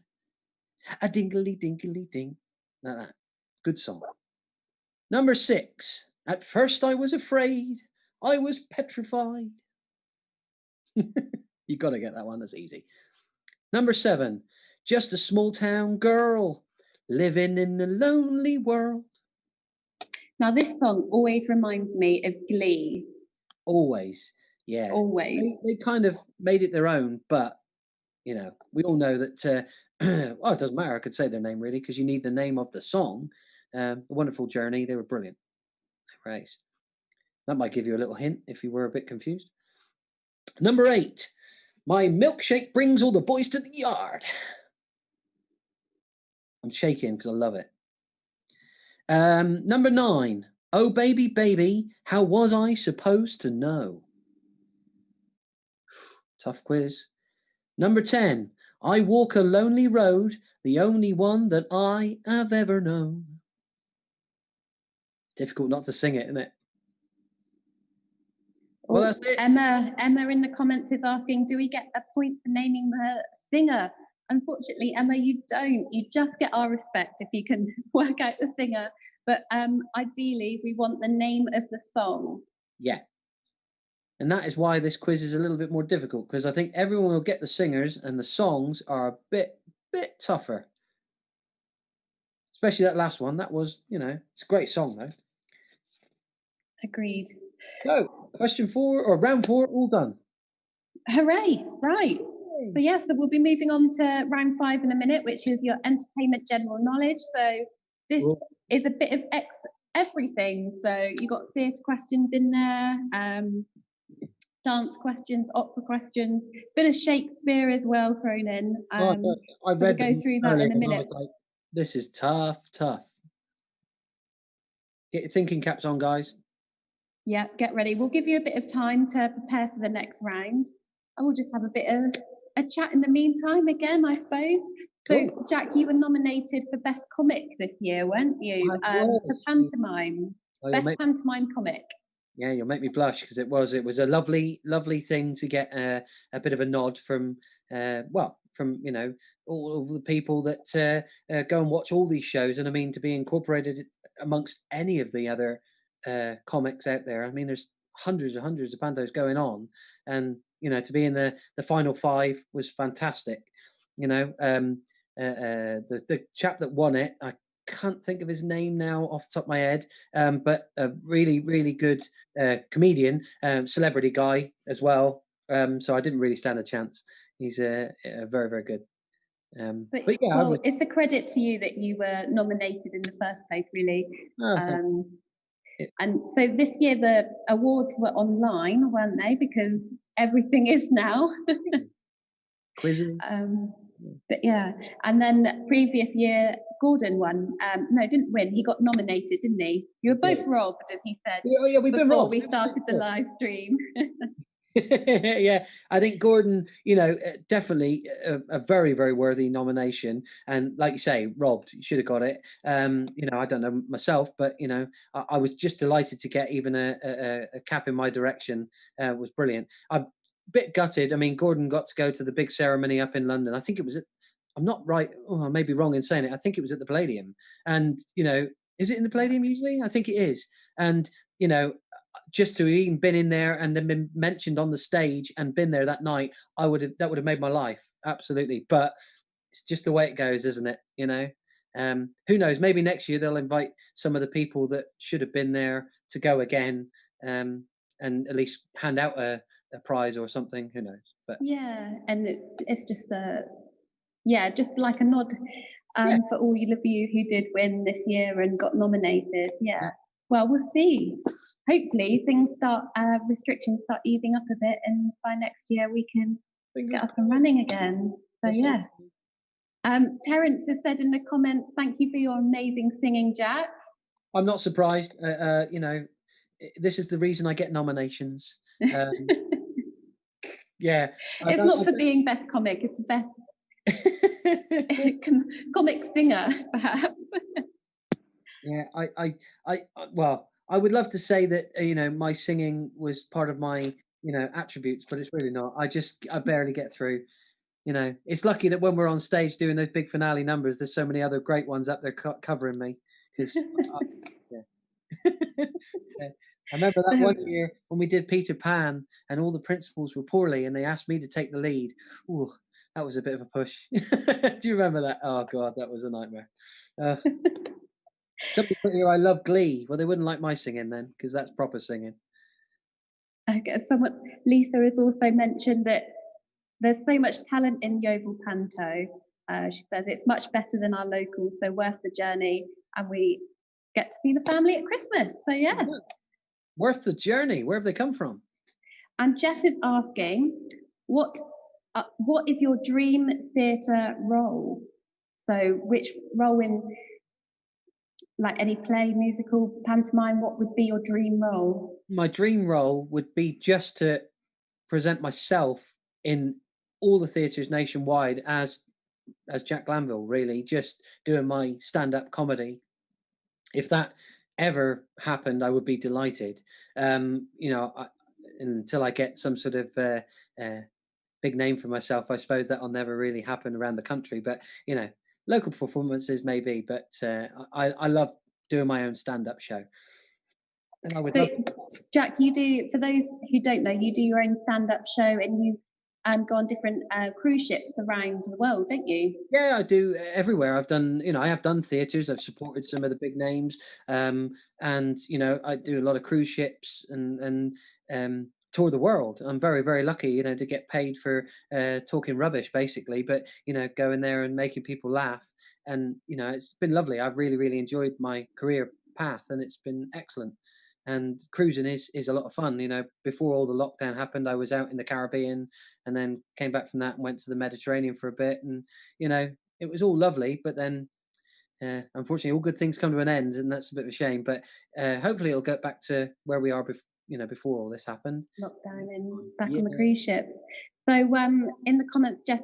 Speaker 2: A dingly dinkly ding. Like that. Good song. Number 6, at first I was afraid. I was petrified. You got to get that one. That's easy. Number 7, just a small town girl living in a lonely world.
Speaker 1: Now, this song always reminds me of Glee.
Speaker 2: Always. Yeah,
Speaker 1: always.
Speaker 2: they kind of made it their own, but we all know that. Well, it doesn't matter. I could say their name really because you need the name of the song. The Wonderful Journey. They were brilliant. Right. That might give you a little hint if you were a bit confused. Number 8. My milkshake brings all the boys to the yard. I'm shaking because I love it. Number 9. Oh, baby, baby, how was I supposed to know? Tough quiz. Number 10. I walk a lonely road, the only one that I have ever known. Difficult not to sing it, isn't it? Well,
Speaker 1: Oh,
Speaker 2: that's it.
Speaker 1: Emma in the comments is asking, do we get a point for naming the singer? Unfortunately, Emma, you don't. You just get our respect if you can work out the singer. But ideally, we want the name of the song.
Speaker 2: Yeah. And that is why this quiz is a little bit more difficult, because I think everyone will get the singers and the songs are a bit tougher. Especially that last one. That was, it's a great song though.
Speaker 1: Agreed.
Speaker 2: So, question 4 or round 4, all done.
Speaker 1: Hooray! Right. So yes, so we'll be moving on to round 5 in a minute, which is your entertainment general knowledge. So this is a bit of everything. So you got theatre questions in there, dance questions, opera questions, bit of Shakespeare as well thrown in.
Speaker 2: I read
Speaker 1: we'll go through that in a minute.
Speaker 2: Like, this is tough. Get your thinking caps on, guys.
Speaker 1: Yeah, get ready. We'll give you a bit of time to prepare for the next round. And we'll just have a bit of a chat in the meantime again, I suppose.
Speaker 2: Cool.
Speaker 1: So, Jack, you were nominated for Best Comic this year, weren't you? For pantomime. Best pantomime comic.
Speaker 2: Yeah, you'll make me blush because it was a lovely thing to get a bit of a nod from from all of the people that go and watch all these shows, and I mean to be incorporated amongst any of the other comics out there. I mean, there's hundreds of pantos going on, and to be in the final 5 was fantastic. The chap that won it, I can't think of his name now off the top of my head, but a really good comedian, celebrity guy as well. So I didn't really stand a chance. He's very good. But yeah,
Speaker 1: well, it's a credit to you that you were nominated in the first place, really. And so this year the awards were online, weren't they? Because everything is now.
Speaker 2: Quizzes.
Speaker 1: But yeah, and then previous year Gordon won. No, didn't win. He got nominated, didn't he? You were both robbed, as he said.
Speaker 2: Yeah, we've been robbed.
Speaker 1: We started the live stream.
Speaker 2: Yeah, I think Gordon, definitely a very worthy nomination, and like you say, robbed. You should have got it. I don't know myself, but I was just delighted to get even a cap in my direction. Was brilliant. I'm a bit gutted. I mean, Gordon got to go to the big ceremony up in London. I think it was I'm not right. Oh, I may be wrong in saying it. I think it was at the Palladium, and is it in the Palladium usually? I think it is, and just to have even been in there and then been mentioned on the stage and been there that night, that would have made my life, absolutely. But it's just the way it goes, isn't it? Who knows? Maybe next year they'll invite some of the people that should have been there to go again, and at least hand out a prize or something. Who knows? But
Speaker 1: yeah, and it's just just like a nod for all of you who did win this year and got nominated. Yeah. Well, we'll see. Hopefully restrictions start easing up a bit, and by next year we can get up and running again. So yeah. Terence has said in the comments, thank you for your amazing singing, Jack.
Speaker 2: I'm not surprised. This is the reason I get nominations. Yeah.
Speaker 1: It's not for being best comic, it's best comic singer, perhaps.
Speaker 2: Yeah, I would love to say that my singing was part of my attributes, but it's really not. I barely get through. It's lucky that when we're on stage doing those big finale numbers, there's so many other great ones up there covering me. Because yeah. I remember that one year when we did Peter Pan, and all the principals were poorly, and they asked me to take the lead. Ooh, that was a bit of a push. Do you remember that? Oh God, that was a nightmare. Somebody put here, I love Glee. Well, they wouldn't like my singing then, because that's proper singing.
Speaker 1: Someone, Lisa has also mentioned that there's so much talent in Yeovil Panto. She says it's much better than our locals, so worth the journey. And we get to see the family at Christmas. So yeah.
Speaker 2: Worth the journey. Where have they come from?
Speaker 1: And Jess is asking, what is your dream theatre role? So which role in like any play, musical, pantomime, what would be your dream role?
Speaker 2: My dream role would be just to present myself in all the theatres nationwide as Jack Glanville, really, just doing my stand-up comedy. If that ever happened, I would be delighted. Until I get some sort of big name for myself, I suppose that'll never really happen around the country. But local performances maybe. But I love doing my own stand-up show. And I would love.
Speaker 1: Jack, you do, for those who don't know, you do your own stand-up show and you go on different cruise ships around the world, don't you?
Speaker 2: Yeah, I do everywhere. I've done, I have done theatres. I've supported some of the big names, and I do a lot of cruise ships and tour the world. I'm very, very lucky, to get paid for talking rubbish, basically. But going there and making people laugh, and it's been lovely. I've really, really enjoyed my career path, and it's been excellent. And cruising is a lot of fun. Before all the lockdown happened, I was out in the Caribbean, and then came back from that and went to the Mediterranean for a bit. And it was all lovely. But then, unfortunately, all good things come to an end, and that's a bit of a shame. But hopefully, it'll get back to where we are, before all this happened.
Speaker 1: Lockdown and back on the cruise ship. So, in the comments, Jess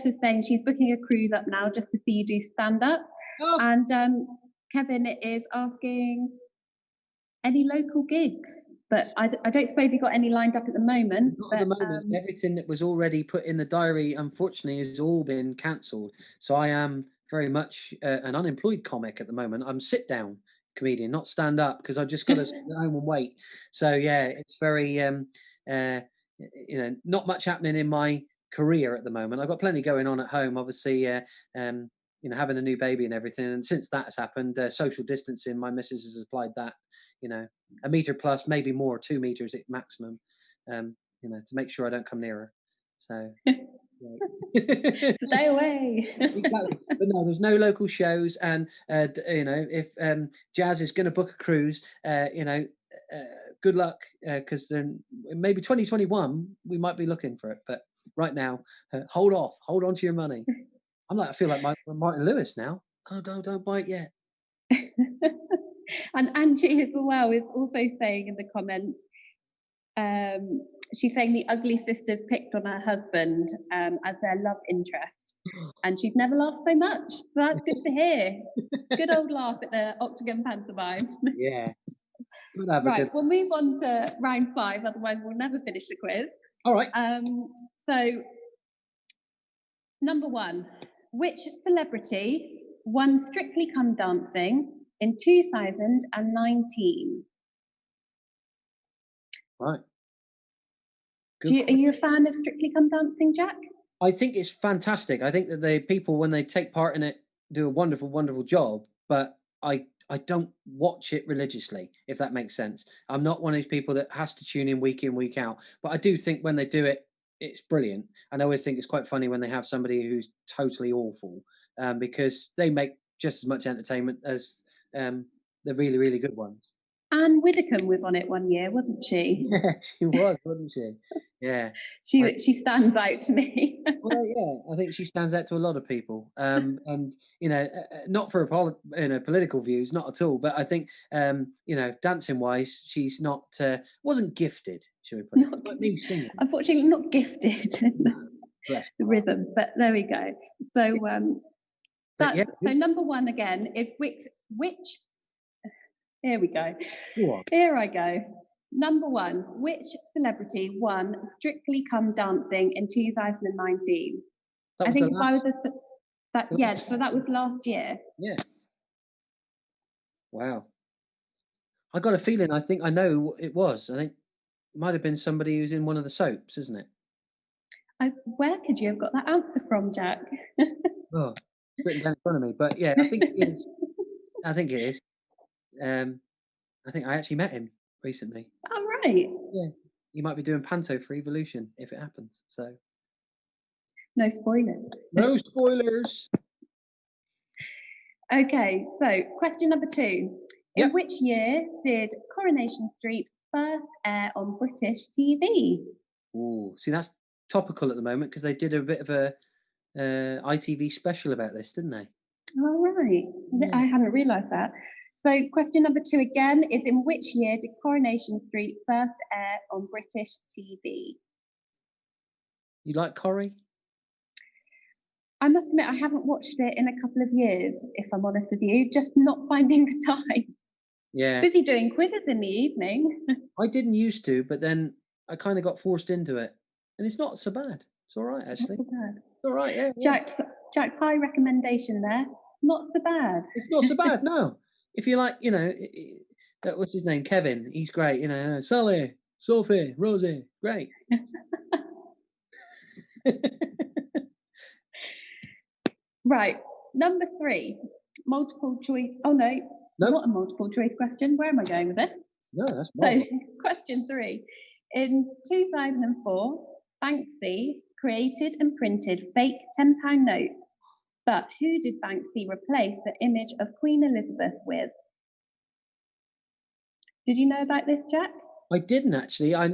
Speaker 1: is saying she's booking a cruise up now just to see you do stand up. Oh. And Kevin is asking, any local gigs? But I don't suppose you've got any lined up at the moment.
Speaker 2: Not at the moment. Everything that was already put in the diary, unfortunately, has all been cancelled. So I am very much an unemployed comic at the moment. I'm sit-down comedian, not stand-up, because I've just got to sit at home and wait. So yeah, it's very, not much happening in my career at the moment. I've got plenty going on at home, obviously. Having a new baby and everything. And since that has happened, social distancing, my missus has applied that. A meter plus, maybe more, 2 meters at maximum, to make sure I don't come near her. So
Speaker 1: stay away.
Speaker 2: Exactly. But no, there's no local shows, and if Jazz is going to book a cruise, good luck, because then maybe 2021 we might be looking for it. But right now, hold on to your money. I feel like Martin Lewis now. Oh, don't bite yet.
Speaker 1: And Angie as well is also saying in the comments, she's saying the ugly sisters picked on her husband as their love interest, and she's never laughed so much. So that's good to hear. Good old laugh at the Octagon pantomime.
Speaker 2: Yeah.
Speaker 1: Right, we'll move on to round 5, otherwise we'll never finish the quiz.
Speaker 2: All right.
Speaker 1: So, number 1, which celebrity won Strictly Come Dancing in 2019?
Speaker 2: Right.
Speaker 1: Are you a fan of Strictly Come Dancing, Jack?
Speaker 2: I think it's fantastic. I think that the people, when they take part in it, do a wonderful, wonderful job. But I don't watch it religiously, if that makes sense. I'm not one of these people that has to tune in, week out. But I do think when they do it, it's brilliant. And I always think it's quite funny when they have somebody who's totally awful, because they make just as much entertainment as the really, really good ones.
Speaker 1: Anne Widdecombe was on it one year, wasn't she?
Speaker 2: Yeah, she was, wasn't she? Yeah.
Speaker 1: She stands out to me.
Speaker 2: Well, yeah, I think she stands out to a lot of people. And not for political views, not at all. But I think dancing wise, she's not wasn't gifted, should we put it? Not me singing.
Speaker 1: Unfortunately, not gifted.
Speaker 2: Bless
Speaker 1: the rhythm, but there we go. So so number 1 again is which. Here we go. Here I go. Number 1, which celebrity won Strictly Come Dancing in 2019? I think if I was so that was last year.
Speaker 2: Yeah. Wow. I got a feeling. I think I know it was. I think it might have been somebody who's in one of the soaps, isn't it?
Speaker 1: Where could you have got that answer from, Jack?
Speaker 2: Oh, it's written down in front of me. But yeah, I think it is. I think it is. I think I actually met him recently.
Speaker 1: Oh, right.
Speaker 2: Yeah. he might be doing panto for Evolution if it happens. So
Speaker 1: No spoilers.
Speaker 2: no spoilers.
Speaker 1: Okay, so question number 2. In
Speaker 2: Yep.
Speaker 1: which year did Coronation Street first air on British TV?
Speaker 2: Ooh, see, that's topical at the moment because they did a bit of a ITV special about this, didn't they?
Speaker 1: All right.
Speaker 2: Yeah.
Speaker 1: I hadn't realised that. So question number 2 again is in which year did Coronation Street first air on British TV?
Speaker 2: You like Corrie?
Speaker 1: I must admit I haven't watched it in a couple of years, if I'm honest with you, just not finding the time.
Speaker 2: Yeah.
Speaker 1: Busy doing quizzes in the evening.
Speaker 2: I didn't used to, but then I kind of got forced into it. And it's not so bad. It's all right, actually.
Speaker 1: Not so bad.
Speaker 2: It's all right, yeah.
Speaker 1: Jack's high recommendation there. Not so bad.
Speaker 2: It's not so bad, no. If you like, what's his name? Kevin. He's great, Sally, Sophie, Rosie, great.
Speaker 1: Right, number 3, multiple choice. Oh no,
Speaker 2: Nope.
Speaker 1: not a multiple choice question. Where am I going with this?
Speaker 2: No, that's
Speaker 1: So,
Speaker 2: not.
Speaker 1: question 3. In 2004, Banksy created and printed fake £10 notes. But who did Banksy replace the image of Queen Elizabeth with? Did you know about this, Jack?
Speaker 2: I didn't actually. I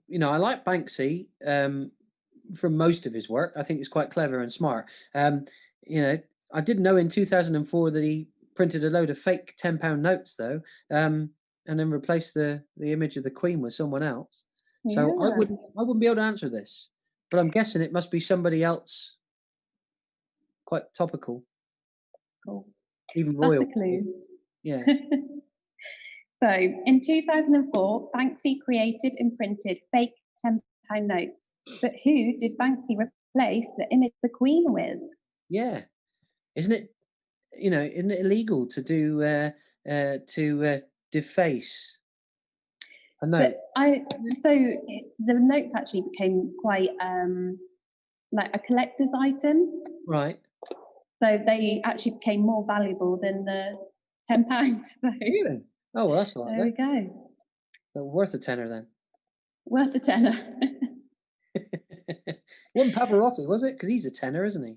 Speaker 2: like Banksy from most of his work. I think it's quite clever and smart. I didn't know in 2004 that he printed a load of fake £10 notes though, and then replaced the image of the Queen with someone else. So
Speaker 1: Yeah.
Speaker 2: I wouldn't be able to answer this, but I'm guessing it must be somebody else quite topical.
Speaker 1: Cool.
Speaker 2: Even
Speaker 1: That's
Speaker 2: royal.
Speaker 1: a clue.
Speaker 2: Yeah.
Speaker 1: So, in 2004, Banksy created and printed fake £10 notes. But who did Banksy replace the image of the Queen with?
Speaker 2: Yeah. Isn't it illegal to do deface a note?
Speaker 1: So the notes actually became quite like a collector's item.
Speaker 2: Right.
Speaker 1: So they actually became more valuable than the £10. So
Speaker 2: Really? Oh, well, that's all right
Speaker 1: there we
Speaker 2: then.
Speaker 1: go.
Speaker 2: So worth a tenner then.
Speaker 1: Worth a tenner.
Speaker 2: Wasn't Pavarotti, was it? Because he's a tenner, isn't he?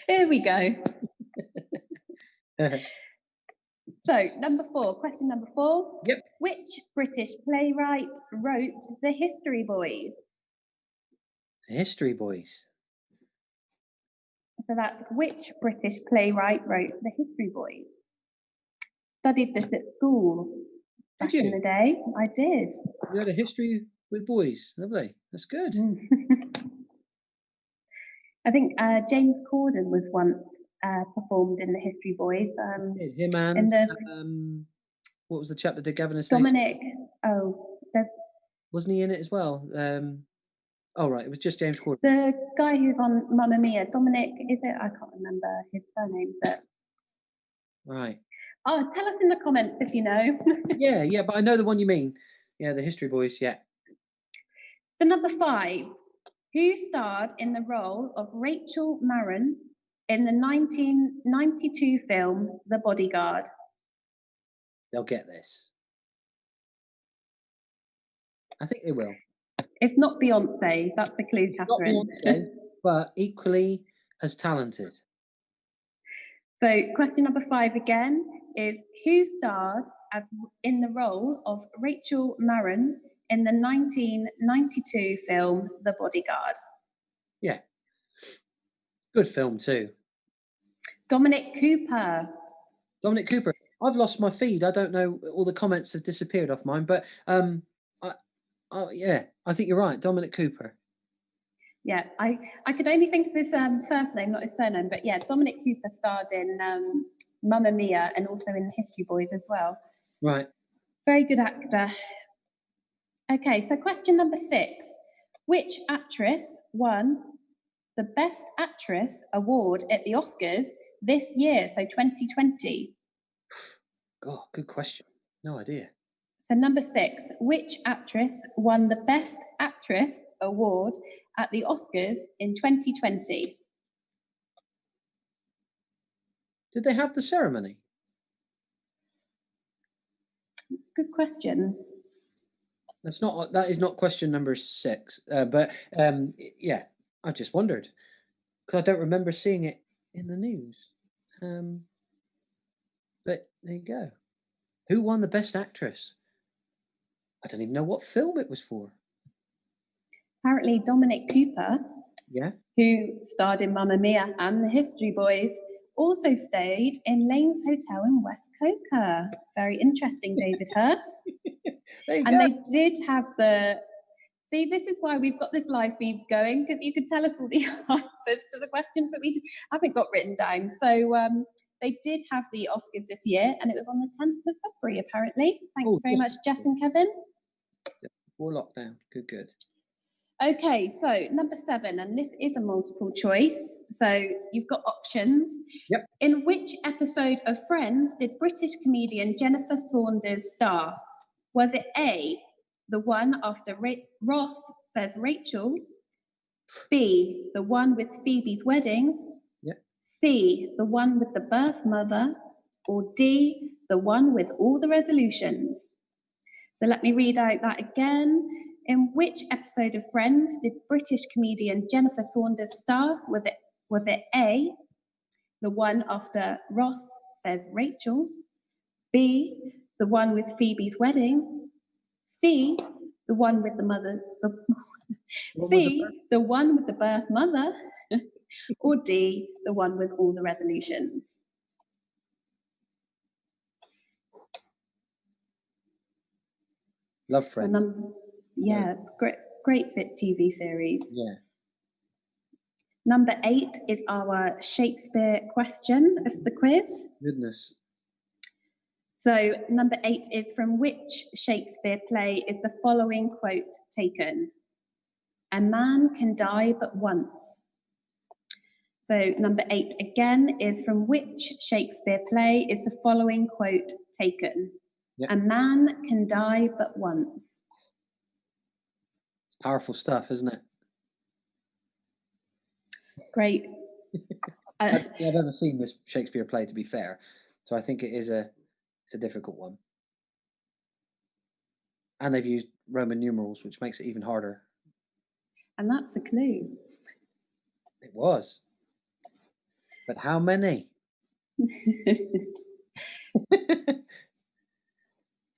Speaker 1: Here we go. So, question number 4.
Speaker 2: Yep.
Speaker 1: Which British playwright wrote The History Boys?
Speaker 2: The History Boys.
Speaker 1: So that's which British playwright wrote The History Boys? Studied this at school back in the day. I did.
Speaker 2: You had a history with boys. Lovely. That's good.
Speaker 1: I think James Corden was once performed in The History Boys.
Speaker 2: Him and what was the chap that did Gavin and Stacey?
Speaker 1: Dominic.
Speaker 2: Wasn't he in it as well? Oh, right. It was just James Corden.
Speaker 1: The guy who's on Mamma Mia, Dominic, is it? I can't remember his surname, but.
Speaker 2: Right.
Speaker 1: Oh, tell us in the comments if you know.
Speaker 2: yeah, but I know the one you mean. Yeah, The History Boys, yeah.
Speaker 1: So number 5, who starred in the role of Rachel Marin in the 1992 film The Bodyguard?
Speaker 2: They'll get this. I think they will.
Speaker 1: It's not Beyonce, that's the clue, Catherine.
Speaker 2: Not Beyonce, but equally as talented.
Speaker 1: So question number 5 again is who starred in the role of Rachel Marin in the 1992 film The Bodyguard?
Speaker 2: Yeah. Good film too.
Speaker 1: Dominic Cooper.
Speaker 2: Dominic Cooper. I've lost my feed. I don't know. All the comments have disappeared off mine, but yeah, I think you're right. Dominic Cooper.
Speaker 1: Yeah, I could only think of his first name, not his surname, but yeah, Dominic Cooper starred in Mamma Mia and also in The History Boys as well.
Speaker 2: Right.
Speaker 1: Very good actor. Okay, so question number 6. Which actress won the Best Actress award at the Oscars this year, so 2020?
Speaker 2: God, good question. No idea.
Speaker 1: So number 6, which actress won the Best Actress award at the Oscars in 2020?
Speaker 2: Did they have the ceremony?
Speaker 1: Good question.
Speaker 2: That's not. That is not question number 6. But yeah, I just wondered because I don't remember seeing it in the news. But there you go. Who won the best actress? I don't even know what film it was for.
Speaker 1: Apparently, Dominic Cooper,
Speaker 2: Yeah.
Speaker 1: who starred in Mamma Mia and The History Boys, also stayed in Lane's Hotel in West Coca. Very interesting, David Hurst.
Speaker 2: There you
Speaker 1: And
Speaker 2: go.
Speaker 1: they did have the. See, this is why we've got this live feed going, because you could tell us all the answers to the questions that we haven't got written down. So they did have the Oscars this year, and it was on the 10th of February, apparently. Thank you very much, Jess and Kevin.
Speaker 2: Before lockdown. Good.
Speaker 1: Okay, so number 7, and this is a multiple choice. So you've got options.
Speaker 2: Yep.
Speaker 1: In which episode of Friends did British comedian Jennifer Saunders star? Was it A, the one after Ross says Rachel? B, the one with Phoebe's wedding?
Speaker 2: Yep.
Speaker 1: C, the one with the birth mother? Or D, the one with all the resolutions? So let me read out that again. In which episode of Friends did British comedian Jennifer Saunders star? Was it A, the one after Ross says Rachel? B, the one with Phoebe's wedding? C, the one with the mother? C, the one with the birth mother? Or D, the one with all the resolutions?
Speaker 2: Love Friends.
Speaker 1: Yeah, great TV series.
Speaker 2: Yeah.
Speaker 1: Number 8 is our Shakespeare question of the quiz.
Speaker 2: Goodness.
Speaker 1: So number 8 is, from which Shakespeare play is the following quote taken? A man can die but once. So number 8 again is, from which Shakespeare play is the following quote taken?
Speaker 2: Yep.
Speaker 1: A man can die but once.
Speaker 2: Powerful stuff, isn't it?
Speaker 1: Great.
Speaker 2: I've never seen this Shakespeare play, to be fair, so I think it's a difficult one. And they've used Roman numerals, which makes it even harder.
Speaker 1: And that's a clue.
Speaker 2: It was. But how many?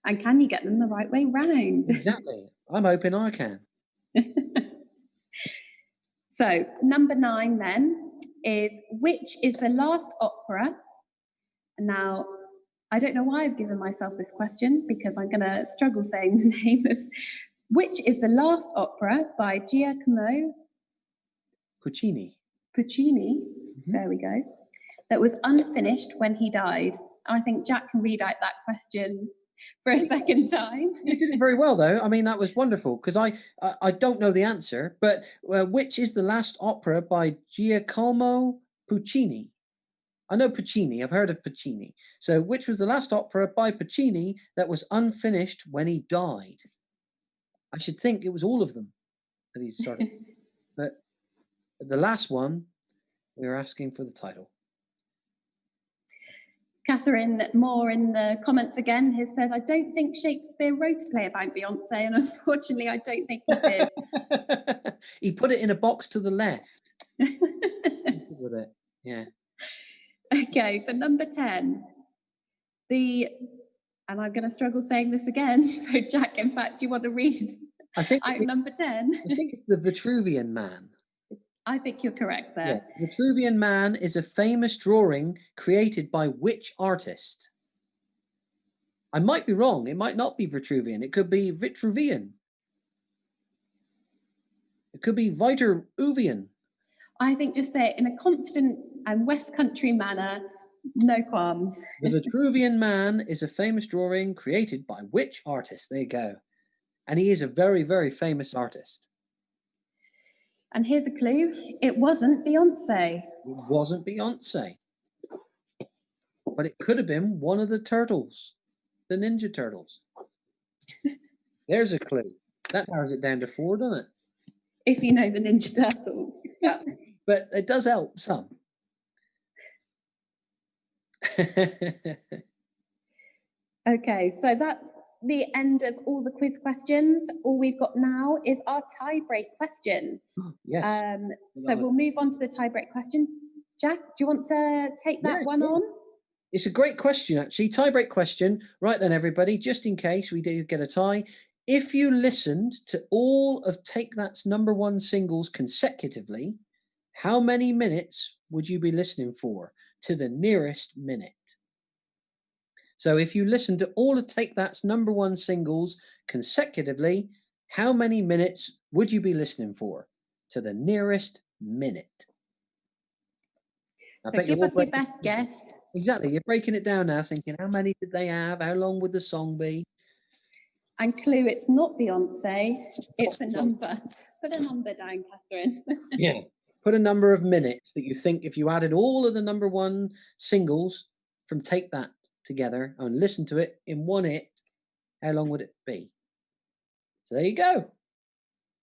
Speaker 1: And can you get them the right way round?
Speaker 2: Exactly. I'm hoping I can.
Speaker 1: So number 9 then is, which is the last opera? Now, I don't know why I've given myself this question, because I'm going to struggle saying the name of. Which is the last opera by Giacomo
Speaker 2: Puccini.
Speaker 1: Mm-hmm. There we go. That was unfinished when he died. I think Jack can read out that question for a second time.
Speaker 2: You did it very well, though. I mean, that was wonderful, because I don't know the answer, but which is the last opera by Giacomo Puccini? I know Puccini. I've heard of Puccini. So which was the last opera by Puccini that was unfinished when he died? I should think it was all of them that he started. But the last one, we were asking for the title.
Speaker 1: Catherine Moore in the comments again has said, I don't think Shakespeare wrote a play about Beyonce, and unfortunately I don't think he did.
Speaker 2: He put it in a box to the left. With it. Yeah. Okay,
Speaker 1: so number 10. And I'm going to struggle saying this again, so Jack, in fact, do you want to read number 10?
Speaker 2: I think it's the Vitruvian Man.
Speaker 1: I think you're correct there.
Speaker 2: Yeah. Vitruvian Man is a famous drawing created by which artist? I might be wrong. It might not be Vitruvian. It could be Vitruvian. It could be Vitruvian.
Speaker 1: I think just say it in a confident and West Country manner. No qualms.
Speaker 2: The Vitruvian Man is a famous drawing created by which artist? There you go. And he is a very, very famous artist.
Speaker 1: And here's a clue. It wasn't Beyonce.
Speaker 2: It wasn't Beyonce. But it could have been one of the turtles. The Ninja Turtles. There's a clue. That narrows it down to 4, doesn't it?
Speaker 1: If you know the Ninja Turtles.
Speaker 2: Yeah. But it does help some.
Speaker 1: Okay, so the end of all the quiz questions. All we've got now is our tie-break question.
Speaker 2: Yes.
Speaker 1: So we'll move on to the tie-break question. Jack, do you want to take that one on?
Speaker 2: It's a great question, actually. Tie-break question. Right then, everybody, just in case we do get a tie, if you listened to all of Take That's #1 singles consecutively, how many minutes would you be listening for to the nearest minute? So if you listen to all of Take That's #1 singles consecutively, how many minutes would you be listening for to the nearest minute?
Speaker 1: So give us your best guess.
Speaker 2: Exactly. You're breaking it down now, thinking, how many did they have? How long would the song be?
Speaker 1: And clue, it's not Beyonce. It's a number. Put a number down, Catherine.
Speaker 2: Yeah. Put a number of minutes that you think if you added all of the #1 singles from Take That together and listen to it in one hit, how long would it be? So there you go.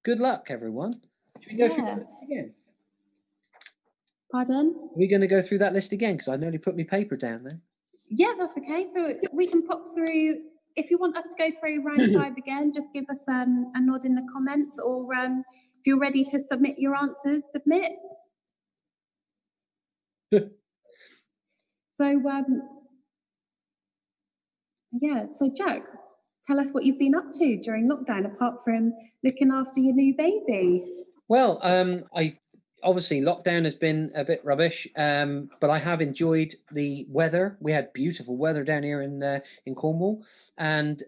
Speaker 2: Good luck, everyone. Should we go through that list again?
Speaker 1: Pardon?
Speaker 2: We're going to go through that list again because I nearly put my paper down there.
Speaker 1: Yeah, that's okay. So we can pop through. If you want us to go through round 5 again, just give us a nod in the comments, or if you're ready to submit your answers, submit. So Jack, tell us what you've been up to during lockdown, apart from looking after your new baby.
Speaker 2: Well, I obviously lockdown has been a bit rubbish, but I have enjoyed the weather. We had beautiful weather down here in Cornwall, and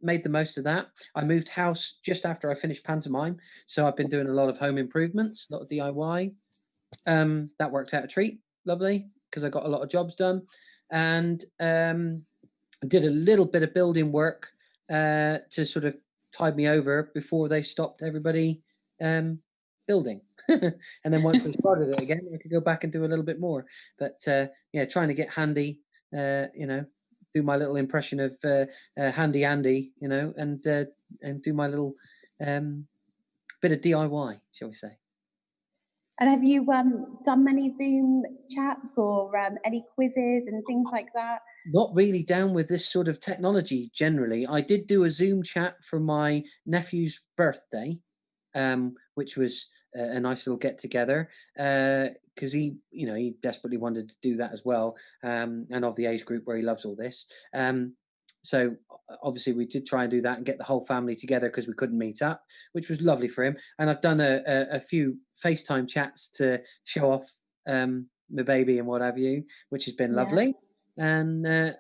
Speaker 2: made the most of that. I moved house just after I finished pantomime, so I've been doing a lot of home improvements, a lot of DIY. That worked out a treat, lovely, because I got a lot of jobs done, and I did a little bit of building work to sort of tide me over before they stopped everybody building. And then once they started it again, I could go back and do a little bit more. But yeah, trying to get handy, do my little impression of Handy Andy, and do my little bit of DIY, shall we say.
Speaker 1: And have you done many Zoom chats or any quizzes and things like that?
Speaker 2: Not really down with this sort of technology generally. I did do a Zoom chat for my nephew's birthday, which was a nice little get together, because he desperately wanted to do that as well, and of the age group where he loves all this. So obviously we did try and do that and get the whole family together because we couldn't meet up, which was lovely for him. And I've done a few FaceTime chats to show off my baby and what have you, which has been lovely. And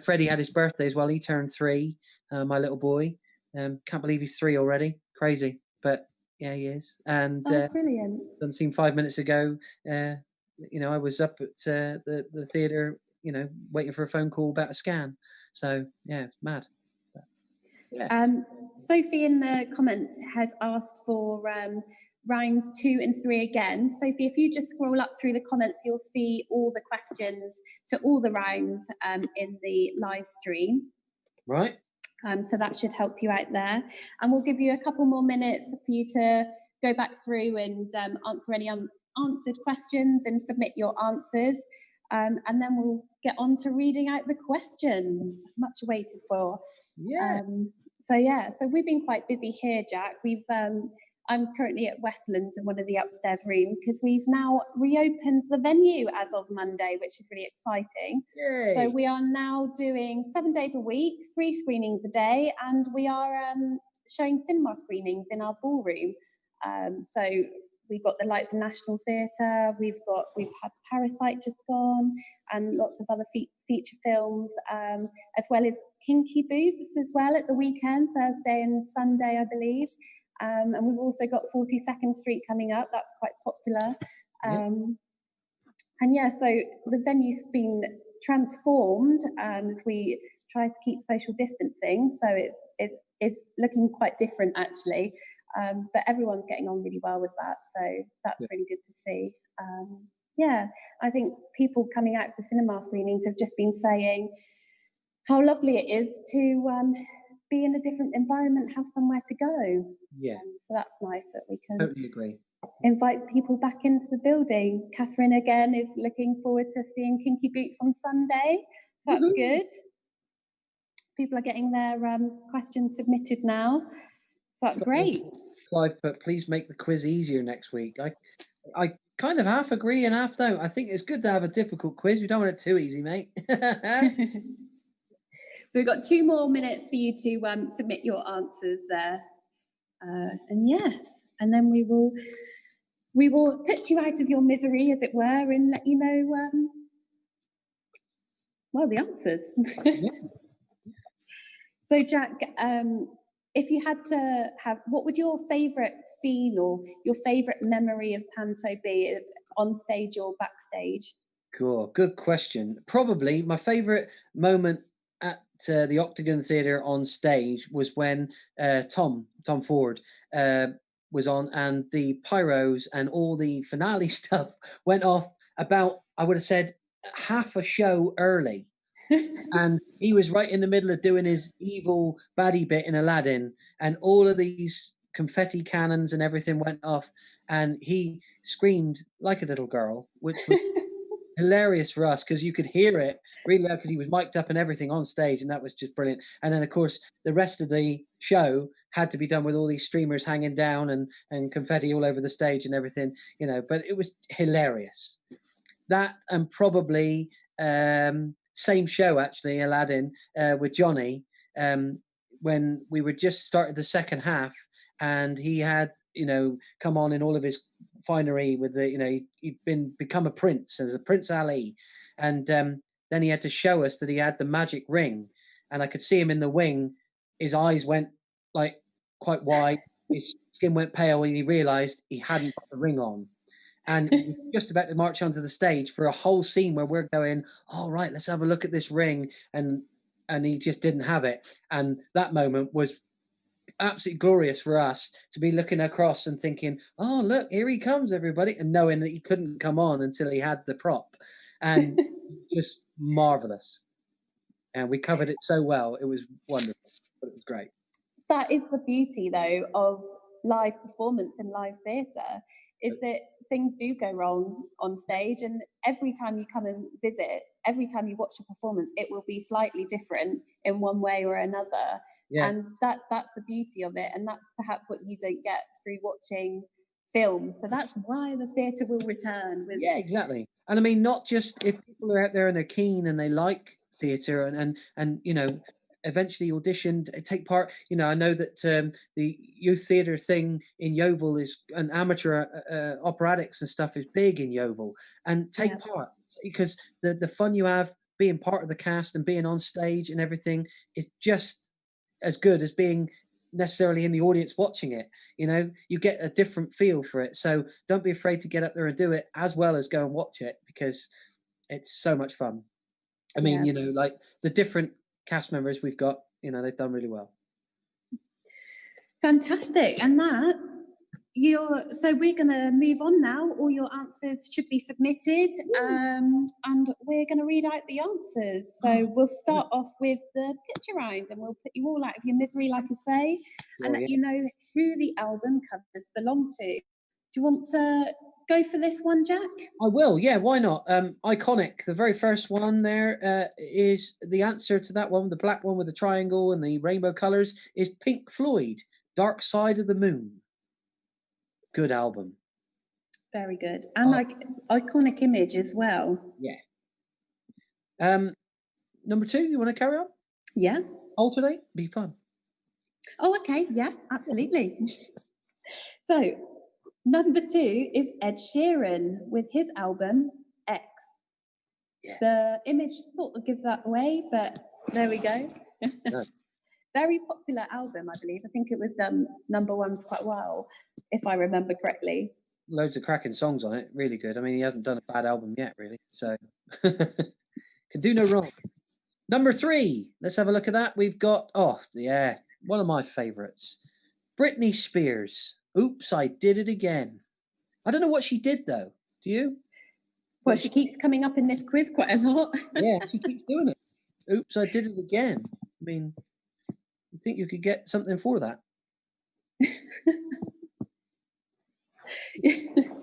Speaker 2: Freddie had his birthday as well. He turned 3, my little boy. Can't believe he's 3 already. Crazy, but yeah, he is. And
Speaker 1: brilliant.
Speaker 2: Doesn't seem 5 minutes ago. I was up at the theatre, waiting for a phone call about a scan. So yeah, it's mad. But, yeah.
Speaker 1: Sophie in the comments has asked for rounds 2 and 3 again. Sophie, if you just scroll up through the comments, you'll see all the questions to all the rounds in the live stream.
Speaker 2: Right.
Speaker 1: So that should help you out there. And we'll give you a couple more minutes for you to go back through and answer any unanswered questions and submit your answers. And then we'll get on to reading out the questions, much awaited for.
Speaker 2: Yeah.
Speaker 1: So we've been quite busy here, Jack. I'm currently at Westlands in one of the upstairs rooms because we've now reopened the venue as of Monday, which is really exciting.
Speaker 2: Yay.
Speaker 1: So we are now doing 7 days a week, 3 screenings a day, and we are showing cinema screenings in our ballroom. So we've got the Lights of National Theatre, we've had Parasite just gone, and lots of other feature films, as well as Kinky Boots as well at the weekend, Thursday and Sunday, I believe. And we've also got 42nd Street coming up. That's quite popular. And yeah, so the venue's been transformed as we try to keep social distancing. So it's looking quite different actually. But everyone's getting on really well with that. So that's really good to see. I think people coming out for cinema screenings have just been saying how lovely it is to be in a different environment, have somewhere to go.
Speaker 2: Yeah.
Speaker 1: So that's nice that we can
Speaker 2: totally agree.
Speaker 1: Invite people back into the building. Catherine again is looking forward to seeing Kinky Boots on Sunday. That's good. People are getting their questions submitted now. So that's great.
Speaker 2: Clive, but please make the quiz easier next week. I kind of half agree and half don't. I think it's good to have a difficult quiz. We don't want it too easy, mate.
Speaker 1: So we've got 2 more minutes for you to submit your answers there. And yes, and then we will put you out of your misery, as it were, and let you know, well, the answers.
Speaker 2: Yeah.
Speaker 1: So Jack, if you had to have, what would your favourite scene or your favourite memory of panto be, on stage or backstage?
Speaker 2: Cool. Good question. Probably my favourite moment at the Octagon Theatre on stage was when Tom Ford was on, and the pyros and all the finale stuff went off about, I would have said, half a show early. And he was right in the middle of doing his evil baddie bit in Aladdin, and all of these confetti cannons and everything went off, and he screamed like a little girl, which was hilarious for us because you could hear it really loud because he was mic'd up and everything on stage, and that was just brilliant. And then, of course, the rest of the show had to be done with all these streamers hanging down and confetti all over the stage and everything, but it was hilarious. That, and probably same show actually, Aladdin, with Johnny, when we were just started the second half, and he had come on in all of his finery with the he'd become a prince as a Prince Ali, and then he had to show us that he had the magic ring, and I could see him in the wing. His eyes went like quite wide, his skin went pale, and he realized he hadn't got the ring on. And he was just about to march onto the stage for a whole scene where we're going, all right, let's have a look at this ring. And he just didn't have it. And that moment was absolutely glorious for us to be looking across and thinking, oh, look, here he comes, everybody. And knowing that he couldn't come on until he had the prop. And just marvelous. And we covered it so well. It was wonderful, but it was great.
Speaker 1: That is the beauty, though, of live performance and live theatre, is that things do go wrong on stage, and every time you come and visit, every time you watch a performance, it will be slightly different in one way or another. Yeah. And that's the beauty of it, and that's perhaps what you don't get through watching films. So that's why the theatre will return.
Speaker 2: Yeah, exactly. And I mean, not just if people are out there and they're keen and they like theatre and eventually auditioned, take part. I know that the youth theatre thing in Yeovil is an amateur operatics and stuff is big in Yeovil, and take part, because the fun you have being part of the cast and being on stage and everything is just as good as being necessarily in the audience watching it. You get a different feel for it. So don't be afraid to get up there and do it, as well as go and watch it, because it's so much fun. I mean, like the different cast members we've got, they've done really well.
Speaker 1: Fantastic. And so we're going to move on now. All your answers should be submitted, and we're going to read out the answers. So we'll start off with the picture round, and we'll put you all out of your misery, like I say, and let you know who the album covers belong to. Do you want to go for this one, Jack?
Speaker 2: I will, yeah, why not? Iconic, the very first one there is the answer to that one, the black one with the triangle and the rainbow colours, is Pink Floyd, Dark Side of the Moon. Good album.
Speaker 1: Very good. And iconic image as well.
Speaker 2: Yeah. Number 2, you want to carry on?
Speaker 1: Yeah.
Speaker 2: Alternate? Be fun.
Speaker 1: Oh, okay. Yeah, absolutely. So, number 2 is Ed Sheeran with his album, X. Yeah. The image sort of gives that away, but there we go. Very popular album, I believe. I think it was number 1 for quite a while, if I remember correctly.
Speaker 2: Loads of cracking songs on it. Really good. I mean, he hasn't done a bad album yet, really. So, can do no wrong. Number 3. Let's have a look at that. We've got, one of my favourites. Britney Spears. Oops, I Did It Again. I don't know what she did, though. Do you?
Speaker 1: Well, she keeps coming up in this quiz quite a lot.
Speaker 2: Yeah, she keeps doing it. Oops, I Did It Again. I mean, you think you could get something for that?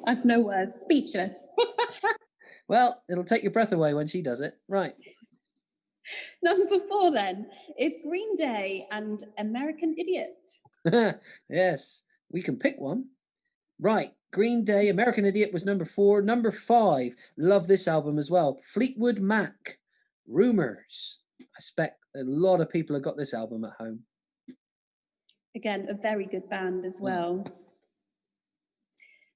Speaker 1: I've no words. Speechless.
Speaker 2: Well, it'll take your breath away when she does it. Right.
Speaker 1: Number 4 then is Green Day and American Idiot.
Speaker 2: Yes, we can pick one. Right, Green Day, American Idiot was number 4. Number 5, love this album as well. Fleetwood Mac, Rumors. I expect a lot of people have got this album at home.
Speaker 1: Again, a very good band as
Speaker 2: Mm.
Speaker 1: well.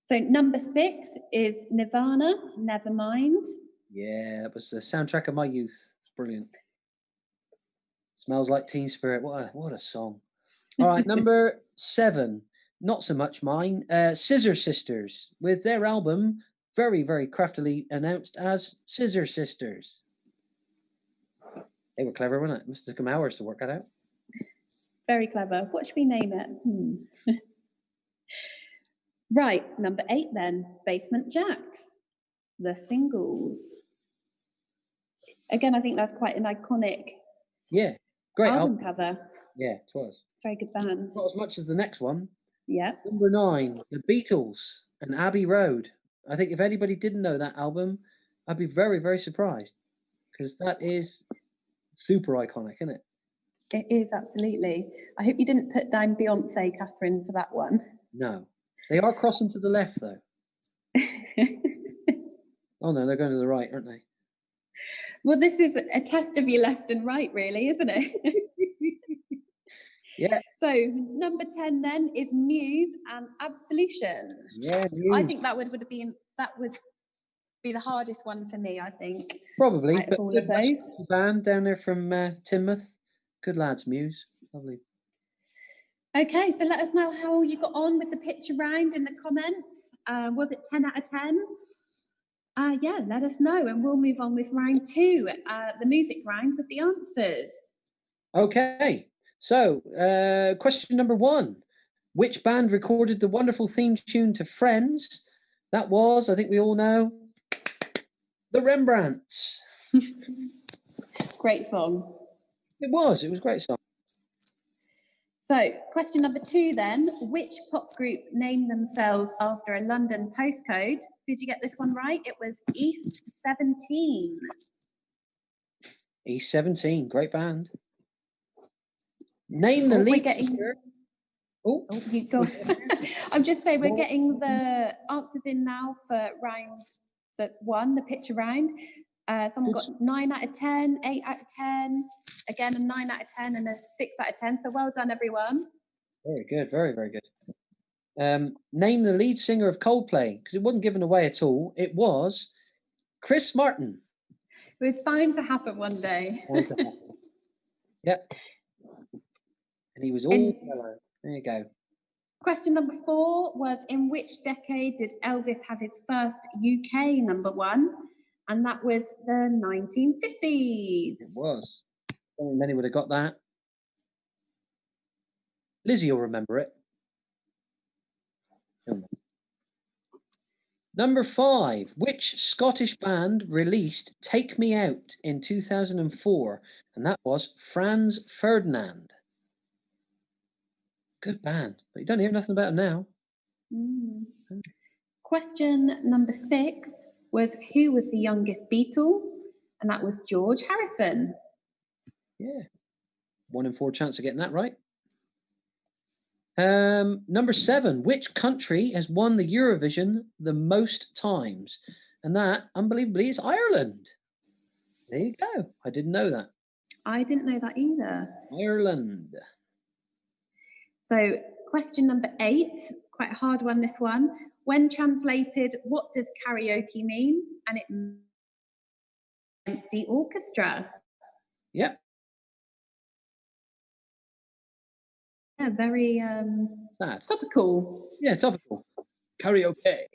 Speaker 1: So number 6 is Nirvana, Nevermind.
Speaker 2: Yeah, that was the soundtrack of my youth. It's brilliant. Smells Like Teen Spirit. What a song. All right, number 7, not so much mine. Scissor Sisters with their album, very, very craftily announced as Scissor Sisters. They were clever, weren't it? Must have taken hours to work that out.
Speaker 1: Very clever. What should we name it? Right, number 8 then, Basement Jaxx, The Singles. Again, I think that's quite an iconic
Speaker 2: Great
Speaker 1: album cover.
Speaker 2: Yeah, it was.
Speaker 1: Very good band.
Speaker 2: Not as much as the next one.
Speaker 1: Yeah.
Speaker 2: Number 9, The Beatles and Abbey Road. I think if anybody didn't know that album, I'd be very, very surprised because that is super iconic, isn't it?
Speaker 1: It is, absolutely. I hope you didn't put down Beyonce, Catherine, for that one.
Speaker 2: No. They are crossing to the left, though. Oh, no, they're going to the right, aren't they?
Speaker 1: Well, this is a test of your left and right, really, isn't it?
Speaker 2: Yeah.
Speaker 1: So, number 10 then is Muse and Absolution.
Speaker 2: Yeah, Muse.
Speaker 1: I think that would be the hardest one for me, I think.
Speaker 2: Probably.
Speaker 1: Out of
Speaker 2: But
Speaker 1: all
Speaker 2: good
Speaker 1: of those.
Speaker 2: band down there from Teignmouth. Good lads, Muse. Lovely.
Speaker 1: Okay, so let us know how you got on with the picture round in the comments. Was it 10 out of 10? Yeah, let us know, and we'll move on with round 2, the music round with the answers.
Speaker 2: Okay, so question number 1. Which band recorded the wonderful theme tune to Friends? That was, I think we all know, the Rembrandts.
Speaker 1: Great song.
Speaker 2: It was a great song.
Speaker 1: So, question number 2 then. Which pop group named themselves after a London postcode? Did you get this one right? It was East 17.
Speaker 2: East 17, great band. Name the lead singer. Oh,
Speaker 1: you go. I'm just saying we're getting the answers in now for round 1, the picture round. Someone got 9 out of 10, 8 out of 10, again a 9 out of 10 and a 6 out of 10. So well done, everyone.
Speaker 2: Very good, very, very good. Name the lead singer of Coldplay, because it wasn't given away at all. It was Chris Martin.
Speaker 1: It was bound to happen one day.
Speaker 2: Yep. And he was all yellow. There you go.
Speaker 1: Question number 4 was, in which decade did Elvis have his first UK number 1? And that was the 1950s.
Speaker 2: It was. Many would have got that. Lizzie will remember it. Number 5. Which Scottish band released Take Me Out in 2004? And that was Franz Ferdinand. Good band, but you don't hear nothing about them now.
Speaker 1: Question number 6 was, who was the youngest Beatle? And that was George Harrison.
Speaker 2: Yeah. 1 in 4 chance of getting that right. Number 7, which country has won the Eurovision the most times? And that, unbelievably, is Ireland. There you go. I didn't know that.
Speaker 1: I didn't know that either.
Speaker 2: Ireland.
Speaker 1: So, question number 8, quite a hard one, this one. When translated, what does karaoke mean? And it meant the orchestra.
Speaker 2: Yep.
Speaker 1: Yeah, very
Speaker 2: Sad.
Speaker 1: topical.
Speaker 2: Yeah, topical. Karaoke.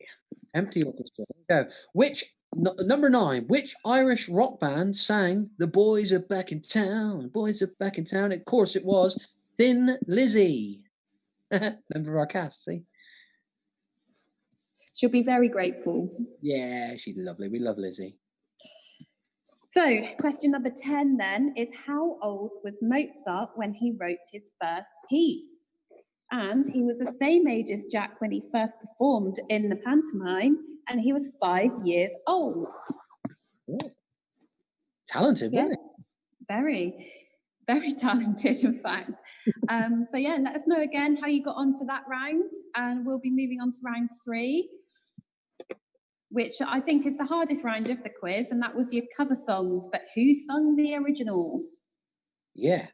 Speaker 2: Empty orchestra. There you go. Which, number 9, which Irish rock band sang The Boys Are Back in Town? Boys Are Back in Town. Of course it was Thin Lizzy. Member of our cast, see?
Speaker 1: She'll be very grateful.
Speaker 2: Yeah, she's lovely. We love Lizzie.
Speaker 1: So, question number 10 then is, how old was Mozart when he wrote his first piece? And he was the same age as Jack when he first performed in the pantomime, and he was 5 years old.
Speaker 2: Yeah. Talented, wasn't it?
Speaker 1: Very, very talented, in fact. So yeah, let us know again how you got on for that round, and we'll be moving on to round 3, which I think is the hardest round of the quiz, and that was your cover songs. But who sung the originals?
Speaker 2: Yeah.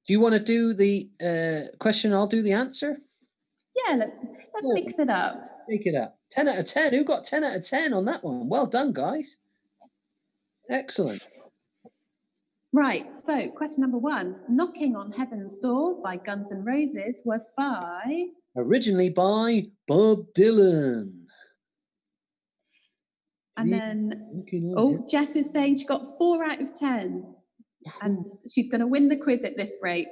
Speaker 2: Do you want to do the question? I'll do the answer.
Speaker 1: Yeah, let's mix it up.
Speaker 2: Make it up. 10 out of 10. Who got 10 out of 10 on that one? Well done, guys. Excellent.
Speaker 1: Right, so question number 1. Knocking on Heaven's Door by Guns N' Roses was by...
Speaker 2: Originally by Bob Dylan.
Speaker 1: And then, Jess is saying she got 4 out of 10. And she's going to win the quiz at this rate.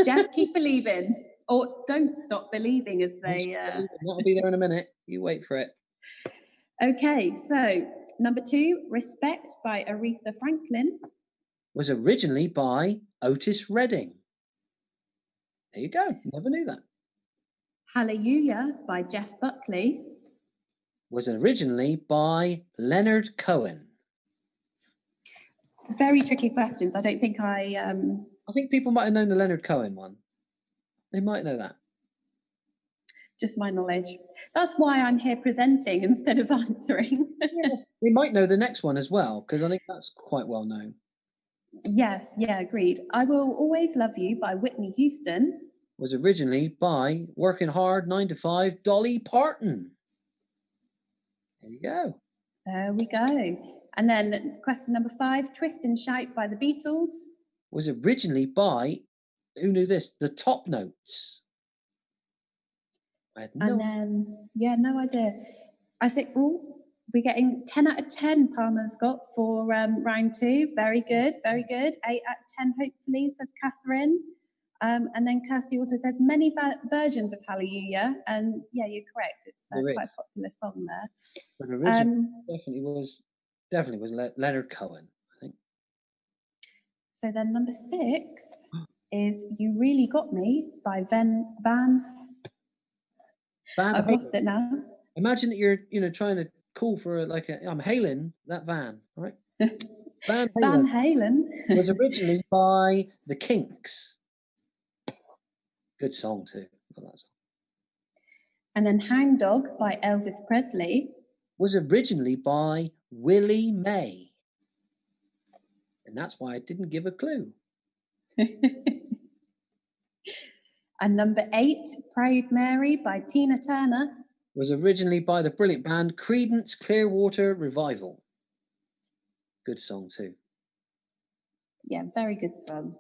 Speaker 1: Jess, keep believing. Or don't stop believing, as they...
Speaker 2: That'll be there in a minute. You wait for it.
Speaker 1: Okay, so number 2, Respect by Aretha Franklin.
Speaker 2: Was originally by Otis Redding. There you go. Never knew that.
Speaker 1: Hallelujah by Jeff Buckley.
Speaker 2: Was originally by Leonard Cohen.
Speaker 1: Very tricky questions. I don't think I
Speaker 2: think people might have known the Leonard Cohen one. They might know that.
Speaker 1: Just my knowledge. That's why I'm here presenting instead of answering.
Speaker 2: Yeah, they might know the next one as well, because I think that's quite well known.
Speaker 1: Yes, yeah, agreed. I Will Always Love You by Whitney Houston.
Speaker 2: Was originally by Working Hard 9 to 5 Dolly Parton. There you go.
Speaker 1: There we go. And then question number 5, Twist and Shout by the Beatles.
Speaker 2: Was originally by, who knew this? The Top Notes. I had no.
Speaker 1: And then, yeah, no idea. I think, we're getting 10 out of 10, Palmer's got for round 2. Very good, very good. 8 out of 10, hopefully, says Catherine. And then Kirsty also says many versions of Hallelujah. And yeah, you're correct. It's quite a popular song there.
Speaker 2: But originally definitely was Leonard Cohen, I think.
Speaker 1: So then number 6 is You Really Got Me by Van I've lost it now.
Speaker 2: Imagine that you're trying to call for I'm hailing that van, right? Van
Speaker 1: Halen
Speaker 2: was originally by the Kinks. Good song too. I love that song.
Speaker 1: And then Hound Dog by Elvis Presley
Speaker 2: was originally by Willie May. And that's why I didn't give a clue.
Speaker 1: And number 8, Proud Mary by Tina Turner
Speaker 2: was originally by the brilliant band Creedence Clearwater Revival. Good song too.
Speaker 1: Yeah, very good song.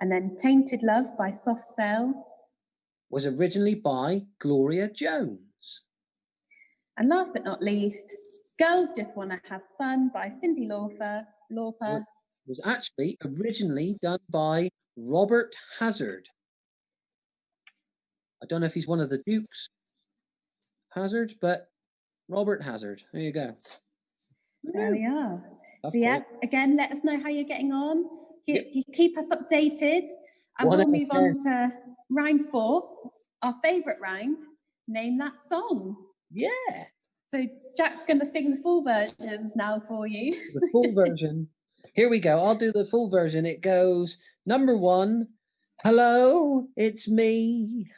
Speaker 1: And then Tainted Love by Soft Cell
Speaker 2: was originally by Gloria Jones.
Speaker 1: And last but not least, Girls Just Wanna Have Fun by Cyndi Lauper.
Speaker 2: Was actually originally done by Robert Hazard. I don't know if he's one of the Dukes Hazard, but Robert Hazard. There you go.
Speaker 1: There we are. So yeah, again, let us know how you're getting on. You keep us updated, and we'll move on to round 4, our favourite round. Name that song.
Speaker 2: Yeah.
Speaker 1: So Jack's going to sing the full version now for you.
Speaker 2: The full version. Here we go. I'll do the full version. It goes, number 1, hello, it's me.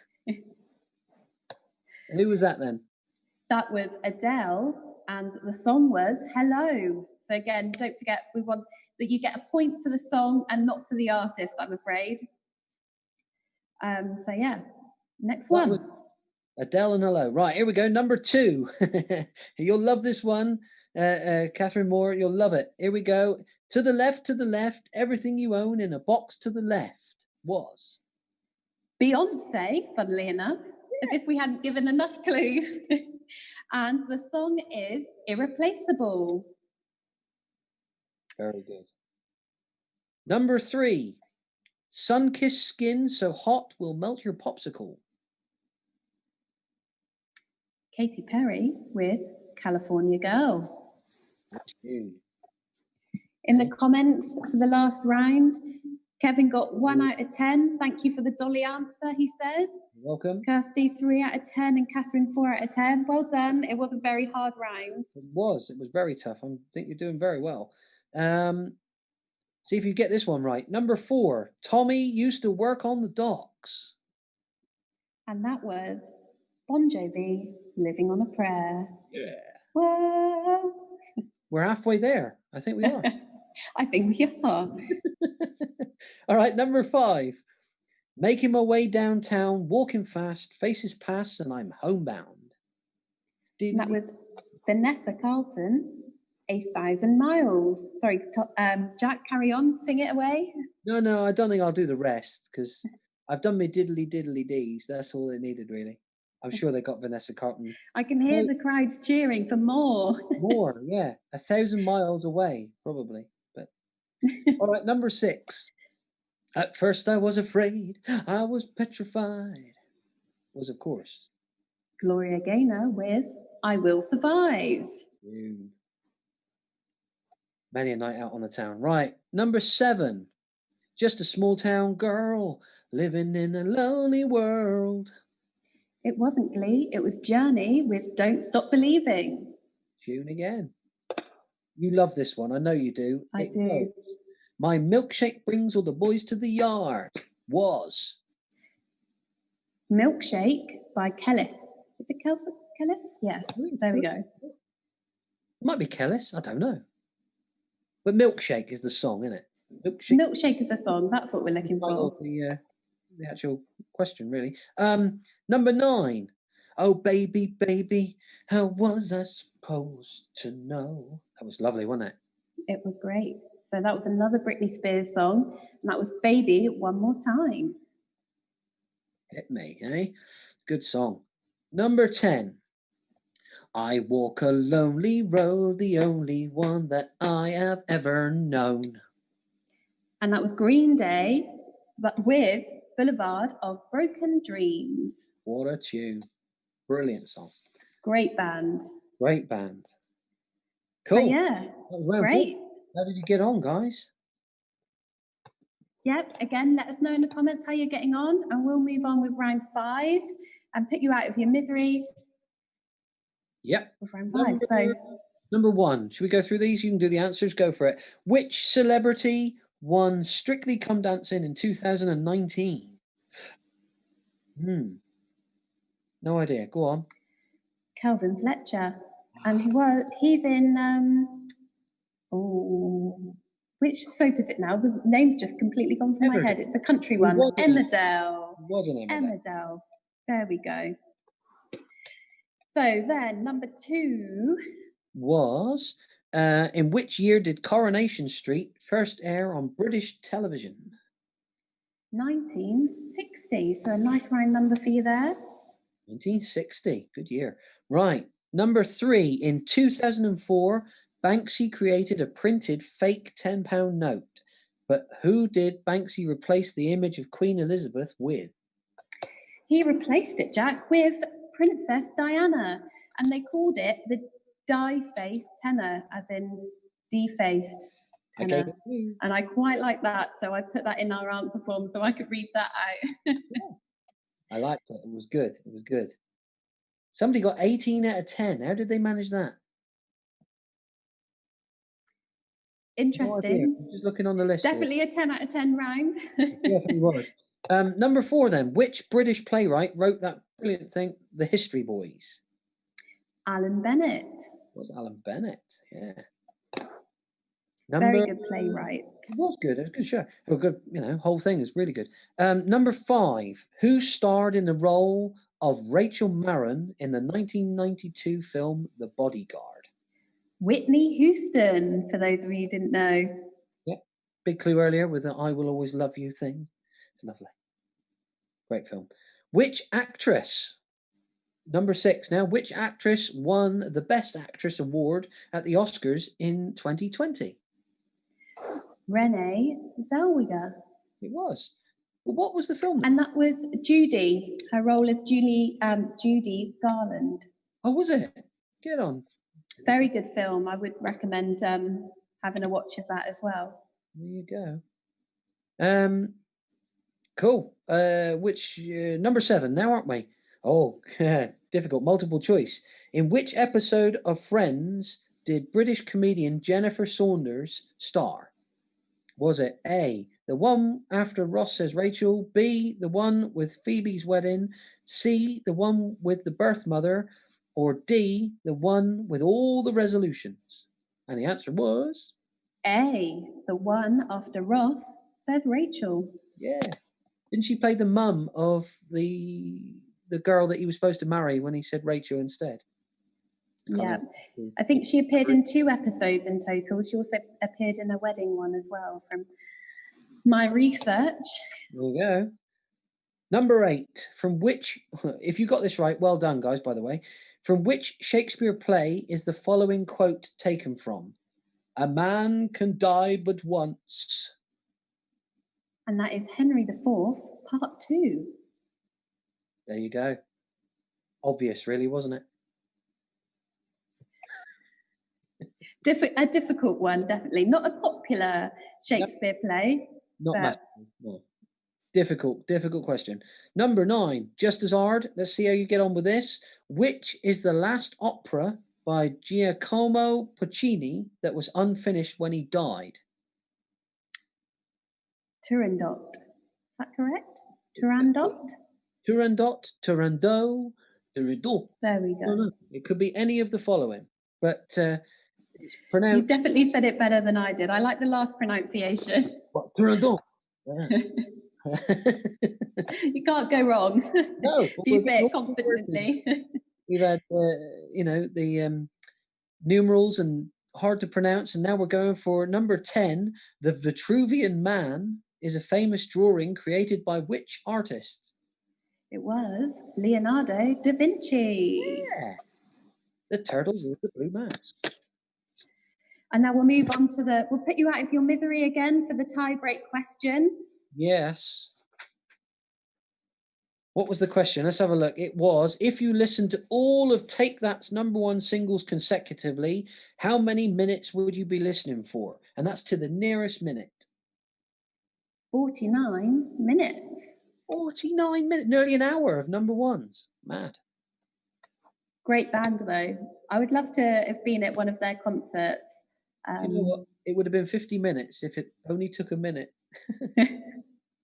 Speaker 2: Who was that then?
Speaker 1: That was Adele, and the song was Hello. So again, don't forget, we want that you get a point for the song and not for the artist, I'm afraid. So yeah, next one.
Speaker 2: Adele and Hello. Right, here we go. Number 2. You'll love this one. Catherine Moore, you'll love it. Here we go. To the left, everything you own in a box to the left was
Speaker 1: Beyonce, funnily enough, as if we hadn't given enough clues. And the song is Irreplaceable.
Speaker 2: Very good. Number 3. Sun-kissed skin so hot will melt your popsicle.
Speaker 1: Katy Perry with California Girl.
Speaker 2: That's you.
Speaker 1: In the comments for the last round, Kevin got 1 out of 10. Thank you for the Dolly answer, he says.
Speaker 2: You're welcome.
Speaker 1: Kirsty, 3 out of 10, and Catherine, 4 out of 10. Well done. It was a very hard round.
Speaker 2: It was very tough. I think you're doing very well. See if you get this one right. Number 4, Tommy used to work on the docks.
Speaker 1: And that was Bon Jovi, Living on a Prayer.
Speaker 2: Yeah.
Speaker 1: Whoa.
Speaker 2: We're halfway there. I think we are.
Speaker 1: I think we are.
Speaker 2: All right, number 5. Making my way downtown, walking fast, faces pass, and I'm homebound.
Speaker 1: And that was Vanessa Carlton, 1,000 Miles. Sorry, Jack, carry on, sing it away.
Speaker 2: No, I don't think I'll do the rest because I've done my diddly diddly dees. That's all they needed, really. I'm sure they got Vanessa Carlton.
Speaker 1: I can hear the crowds cheering for more.
Speaker 2: More, yeah. 1,000 miles away, probably. But all right, number 6. At first I was afraid, I was petrified. Was, of course,
Speaker 1: Gloria Gaynor with I Will Survive.
Speaker 2: Many a night out on the town. Right, number 7. Just a small town girl living in a lonely world.
Speaker 1: It wasn't Glee, it was Journey with Don't Stop Believing.
Speaker 2: Tune again. You love this one, I know you do.
Speaker 1: I do.
Speaker 2: Goes, my milkshake brings all the boys to the yard. Was
Speaker 1: Milkshake by Kellis. Is it Kellis? Yeah, there we go.
Speaker 2: It might be Kellis, I don't know. But Milkshake is the song, isn't it?
Speaker 1: Milkshake is a song, that's what we're looking for.
Speaker 2: The actual question, really. Number 9. Oh, baby, baby, how was I supposed to know? That was lovely, wasn't it?
Speaker 1: It was great. So that was another Britney Spears song, and that was Baby One More Time.
Speaker 2: Hit me, eh? Good song. Number 10. I walk a lonely road, the only one that I have ever known.
Speaker 1: And that was Green Day, but with Boulevard of Broken Dreams.
Speaker 2: What a tune. Brilliant song.
Speaker 1: Great band.
Speaker 2: Great band. Cool.
Speaker 1: But yeah, great.
Speaker 2: How did you get on, guys?
Speaker 1: Yep, again, let us know in the comments how you're getting on, and we'll move on with round 5 and put you out of your misery.
Speaker 2: Yep.
Speaker 1: With round 5.
Speaker 2: Number 1. Should we go through these? You can do the answers. Go for it. Which celebrity won Strictly Come Dancing in 2019? No idea. Go on.
Speaker 1: Calvin Fletcher. And he's in which soap is it now? The name's just completely gone from my head. It's a country one. Emmerdale.
Speaker 2: It was an
Speaker 1: Emmerdale. There we go. So then, number 2
Speaker 2: was in which year did Coronation Street first air on British television?
Speaker 1: 1960. So a nice round number for you there.
Speaker 2: 1960. Good year. Right. Number 3. In 2004, Banksy created a printed fake £10 note. But who did Banksy replace the image of Queen Elizabeth with?
Speaker 1: He replaced it, Jack, with Princess Diana. And they called it the Die-Faced Tenor, as in defaced tenor. And I quite like that, so I put that in our answer form so I could read that out.
Speaker 2: I liked it. It was good. It was good. Somebody got 18 out of 10. How did they manage that?
Speaker 1: Interesting.
Speaker 2: No, just looking on the list.
Speaker 1: Definitely here. A 10 out of 10 round.
Speaker 2: Definitely was. Number 4 then. Which British playwright wrote that brilliant thing, The History Boys?
Speaker 1: Alan Bennett.
Speaker 2: Was Alan Bennett, yeah.
Speaker 1: Very good playwright.
Speaker 2: It was good. It was a good show. A good, whole thing is really good. Number 5. Who starred in the role of Rachel Marin in the 1992 film The Bodyguard?
Speaker 1: Whitney Houston, for those of you who didn't know.
Speaker 2: Yep. Big clue earlier with the I Will Always Love You thing. It's lovely. Great film. Which actress, number 6 now, which actress won the Best Actress award at the Oscars in 2020?
Speaker 1: Renee Zellweger.
Speaker 2: It was. Well, what was the film?
Speaker 1: And that was Judy. Her role is Judy Garland.
Speaker 2: Oh, was it? Get on.
Speaker 1: Very good film. I would recommend having a watch of that as well.
Speaker 2: There you go. Cool. Which number 7 now, aren't we? Oh, difficult. Multiple choice. In which episode of Friends did British comedian Jennifer Saunders star? Was it A, the one after Ross says Rachel, B, the one with Phoebe's wedding, C, the one with the birth mother, or D, the one with all the resolutions? And the answer was
Speaker 1: A, the one after Ross says Rachel.
Speaker 2: yeah. Didn't she play the mum of the girl that he was supposed to marry when he said Rachel instead?
Speaker 1: Yeah, I think she appeared in 2 episodes in total. She also appeared in a wedding one as well, from my research.
Speaker 2: There we go. Number 8, from which, if you got this right, well done, guys, by the way. From which Shakespeare play is the following quote taken from? A man can die but once.
Speaker 1: And that is Henry IV, Part 2.
Speaker 2: There you go. Obvious, really, wasn't it?
Speaker 1: A difficult one, definitely. Not a popular Shakespeare play.
Speaker 2: Not massively, no. Difficult question. Number 9, just as hard. Let's see how you get on with this. Which is the last opera by Giacomo Puccini that was unfinished when he died?
Speaker 1: Turandot. Is that correct? Turandot?
Speaker 2: Turandot, Turandot, Turandot.
Speaker 1: There we go.
Speaker 2: No. It could be any of the following, but it's pronounced.
Speaker 1: You definitely said it better than I did. I like the last pronunciation.
Speaker 2: What, Turandot?
Speaker 1: You can't go wrong.
Speaker 2: No,
Speaker 1: if you say it confidently.
Speaker 2: We've had, the numerals and hard to pronounce, and now we're going for number 10. The Vitruvian Man is a famous drawing created by which artist?
Speaker 1: It was Leonardo da Vinci.
Speaker 2: Yeah. The turtles with the blue mask.
Speaker 1: And now we'll move on to we'll put you out of your misery again for the tie-break question.
Speaker 2: Yes. What was the question? Let's have a look. It was, if you listen to all of Take That's #1 singles consecutively, how many minutes would you be listening for? And that's to the nearest minute.
Speaker 1: 49 minutes.
Speaker 2: 49 minutes, nearly an hour of #1s. Mad.
Speaker 1: Great band, though. I would love to have been at one of their concerts.
Speaker 2: You know what? It would have been 50 minutes if it only took a minute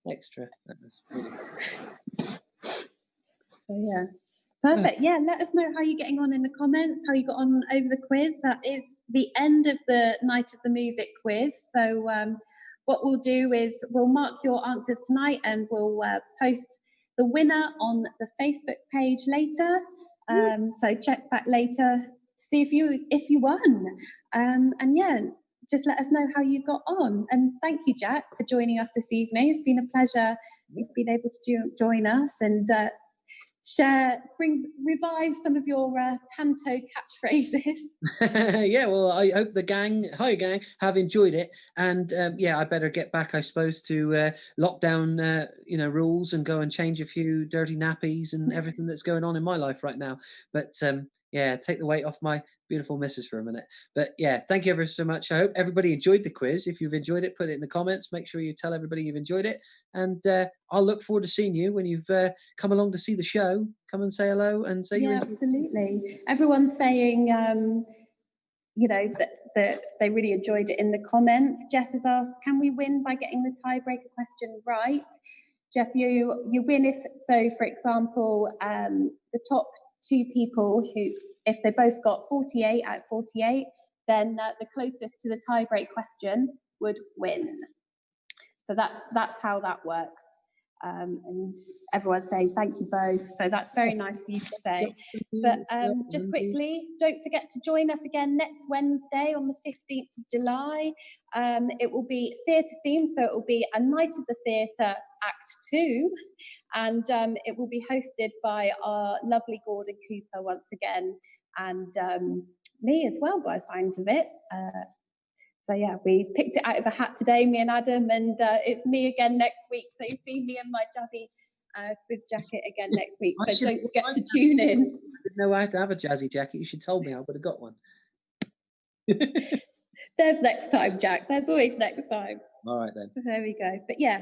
Speaker 2: extra. That was really good.
Speaker 1: So, yeah. Perfect. Yeah, let us know how you're getting on in the comments, how you got on over the quiz. That is the end of the Night of the Music quiz. So what we'll do is we'll mark your answers tonight and we'll post the winner on the Facebook page later. So check back later to see if you won. And yeah, just let us know how you got on. And thank you, Jack, for joining us this evening. It's been a pleasure you've been able to join us and revive some of your panto catchphrases.
Speaker 2: Yeah, well, I hope the gang have enjoyed it, and yeah, I better get back, I suppose, to lockdown rules and go and change a few dirty nappies and everything that's going on in my life right now. But yeah, take the weight off my beautiful missus for a minute. But yeah, thank you ever so much. I hope everybody enjoyed the quiz. If you've enjoyed it, put it in the comments. Make sure you tell everybody you've enjoyed it, and I'll look forward to seeing you when you've come along to see the show. Come and say hello and say
Speaker 1: yeah, absolutely. Everyone's saying that they really enjoyed it in the comments. Jess has asked, can we win by getting the tiebreaker question right? Jess, you win if for example, the top 2 people who, if they both got 48 out of 48, then the closest to the tiebreak question would win. So that's how that works. And everyone's saying thank you both. So that's very nice for you to say. But just quickly, don't forget to join us again next Wednesday on the 15th of July. It will be theatre themed, so it will be a Night of the Theatre Act 2. And it will be hosted by our lovely Gordon Cooper once again, and me as well, by the signs of it. So yeah, we picked it out of a hat today, me and Adam, and it's me again next week. So you see me in my jazzy quiz jacket again next week. So don't forget to tune in.
Speaker 2: There's no way to have a jazzy jacket. You should have told me. I would have got one.
Speaker 1: There's next time, Jack. There's always next time.
Speaker 2: All right then.
Speaker 1: There we go. But yeah,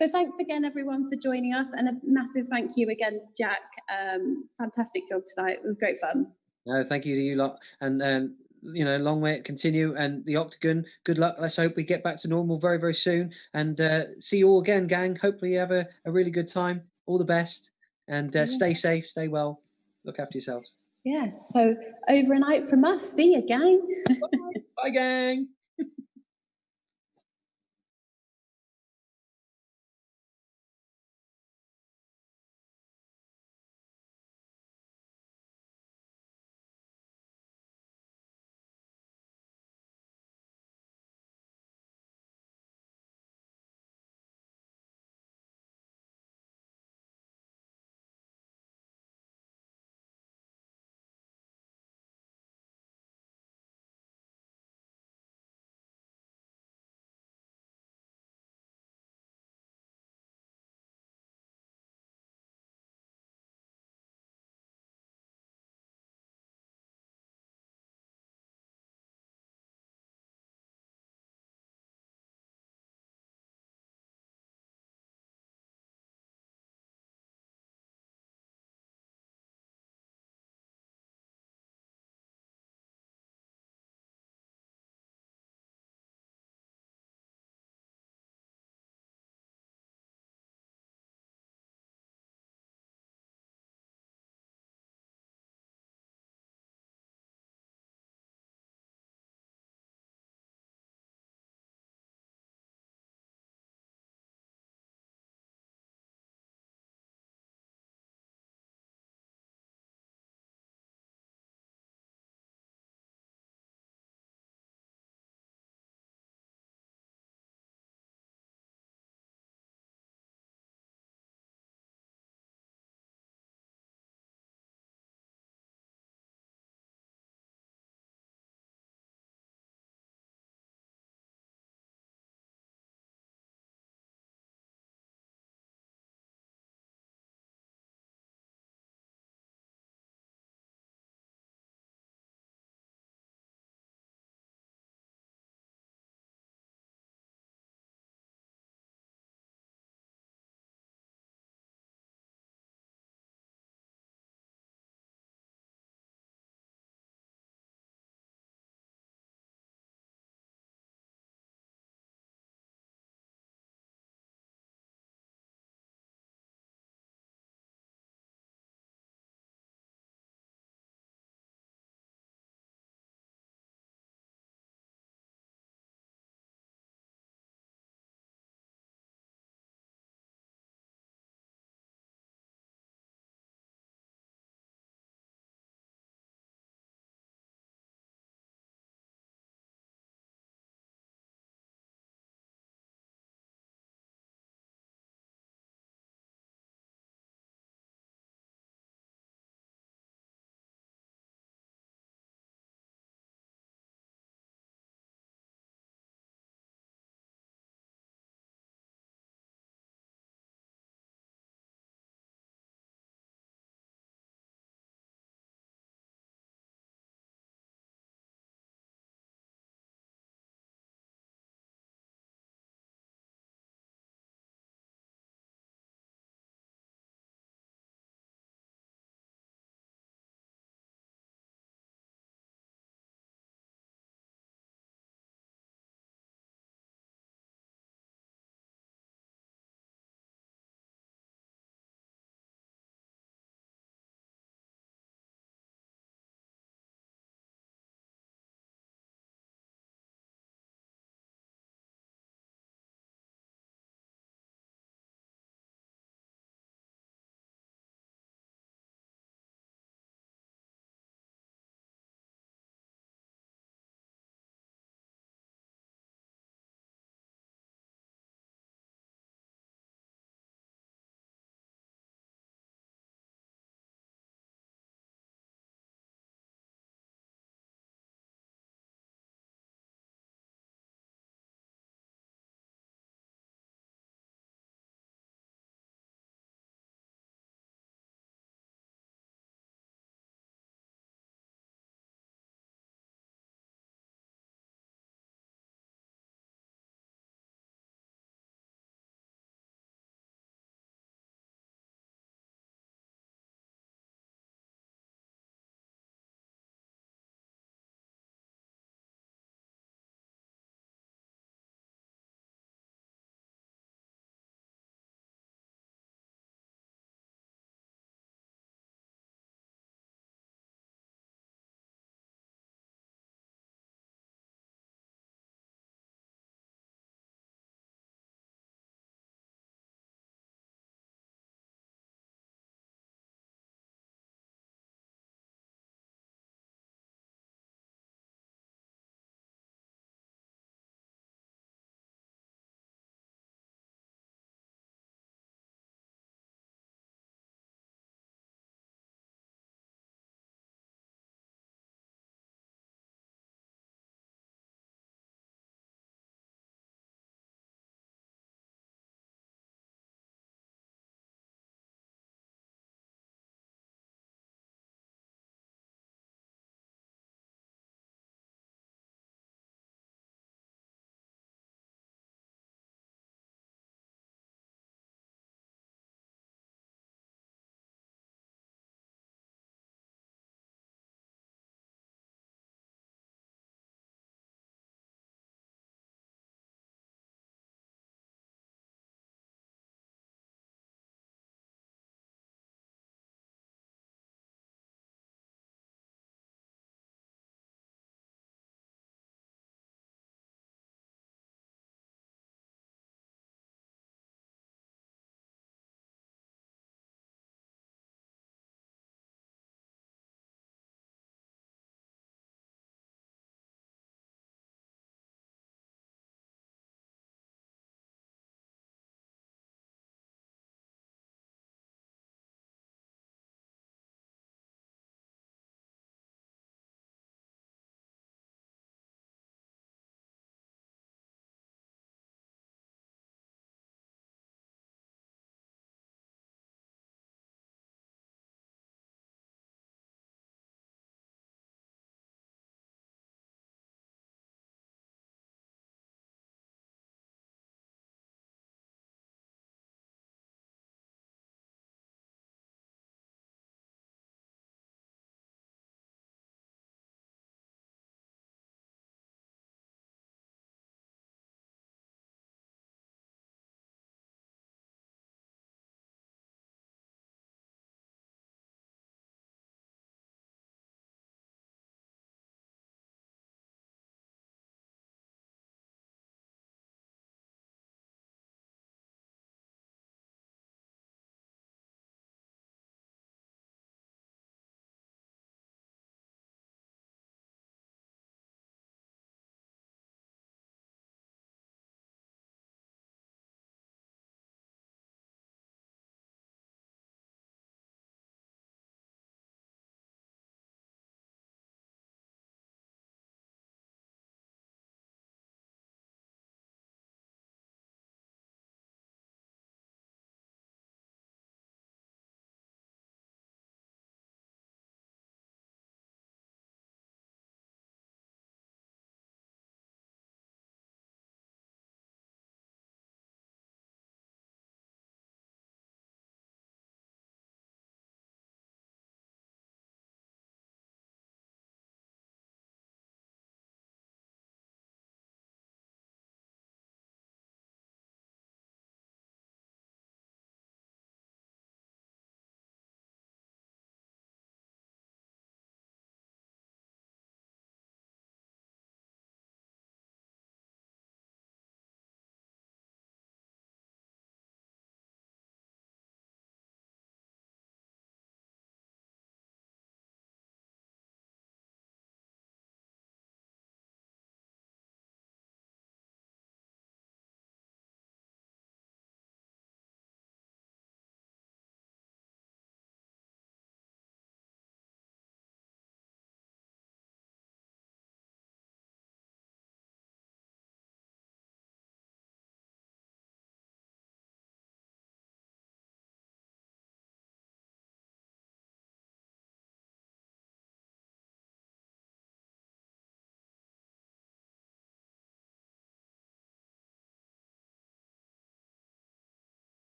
Speaker 1: so thanks again, everyone, for joining us, and a massive thank you again, Jack. Fantastic job tonight. It was great fun.
Speaker 2: No, thank you to you lot, and you know, long way it continue. And the Octagon, good luck. Let's hope we get back to normal very, very soon. And see you all again, gang. Hopefully you have a really good time. All the best. And stay safe, stay well. Look after yourselves.
Speaker 1: Yeah. So over and out from us. See you, gang.
Speaker 2: Bye, gang.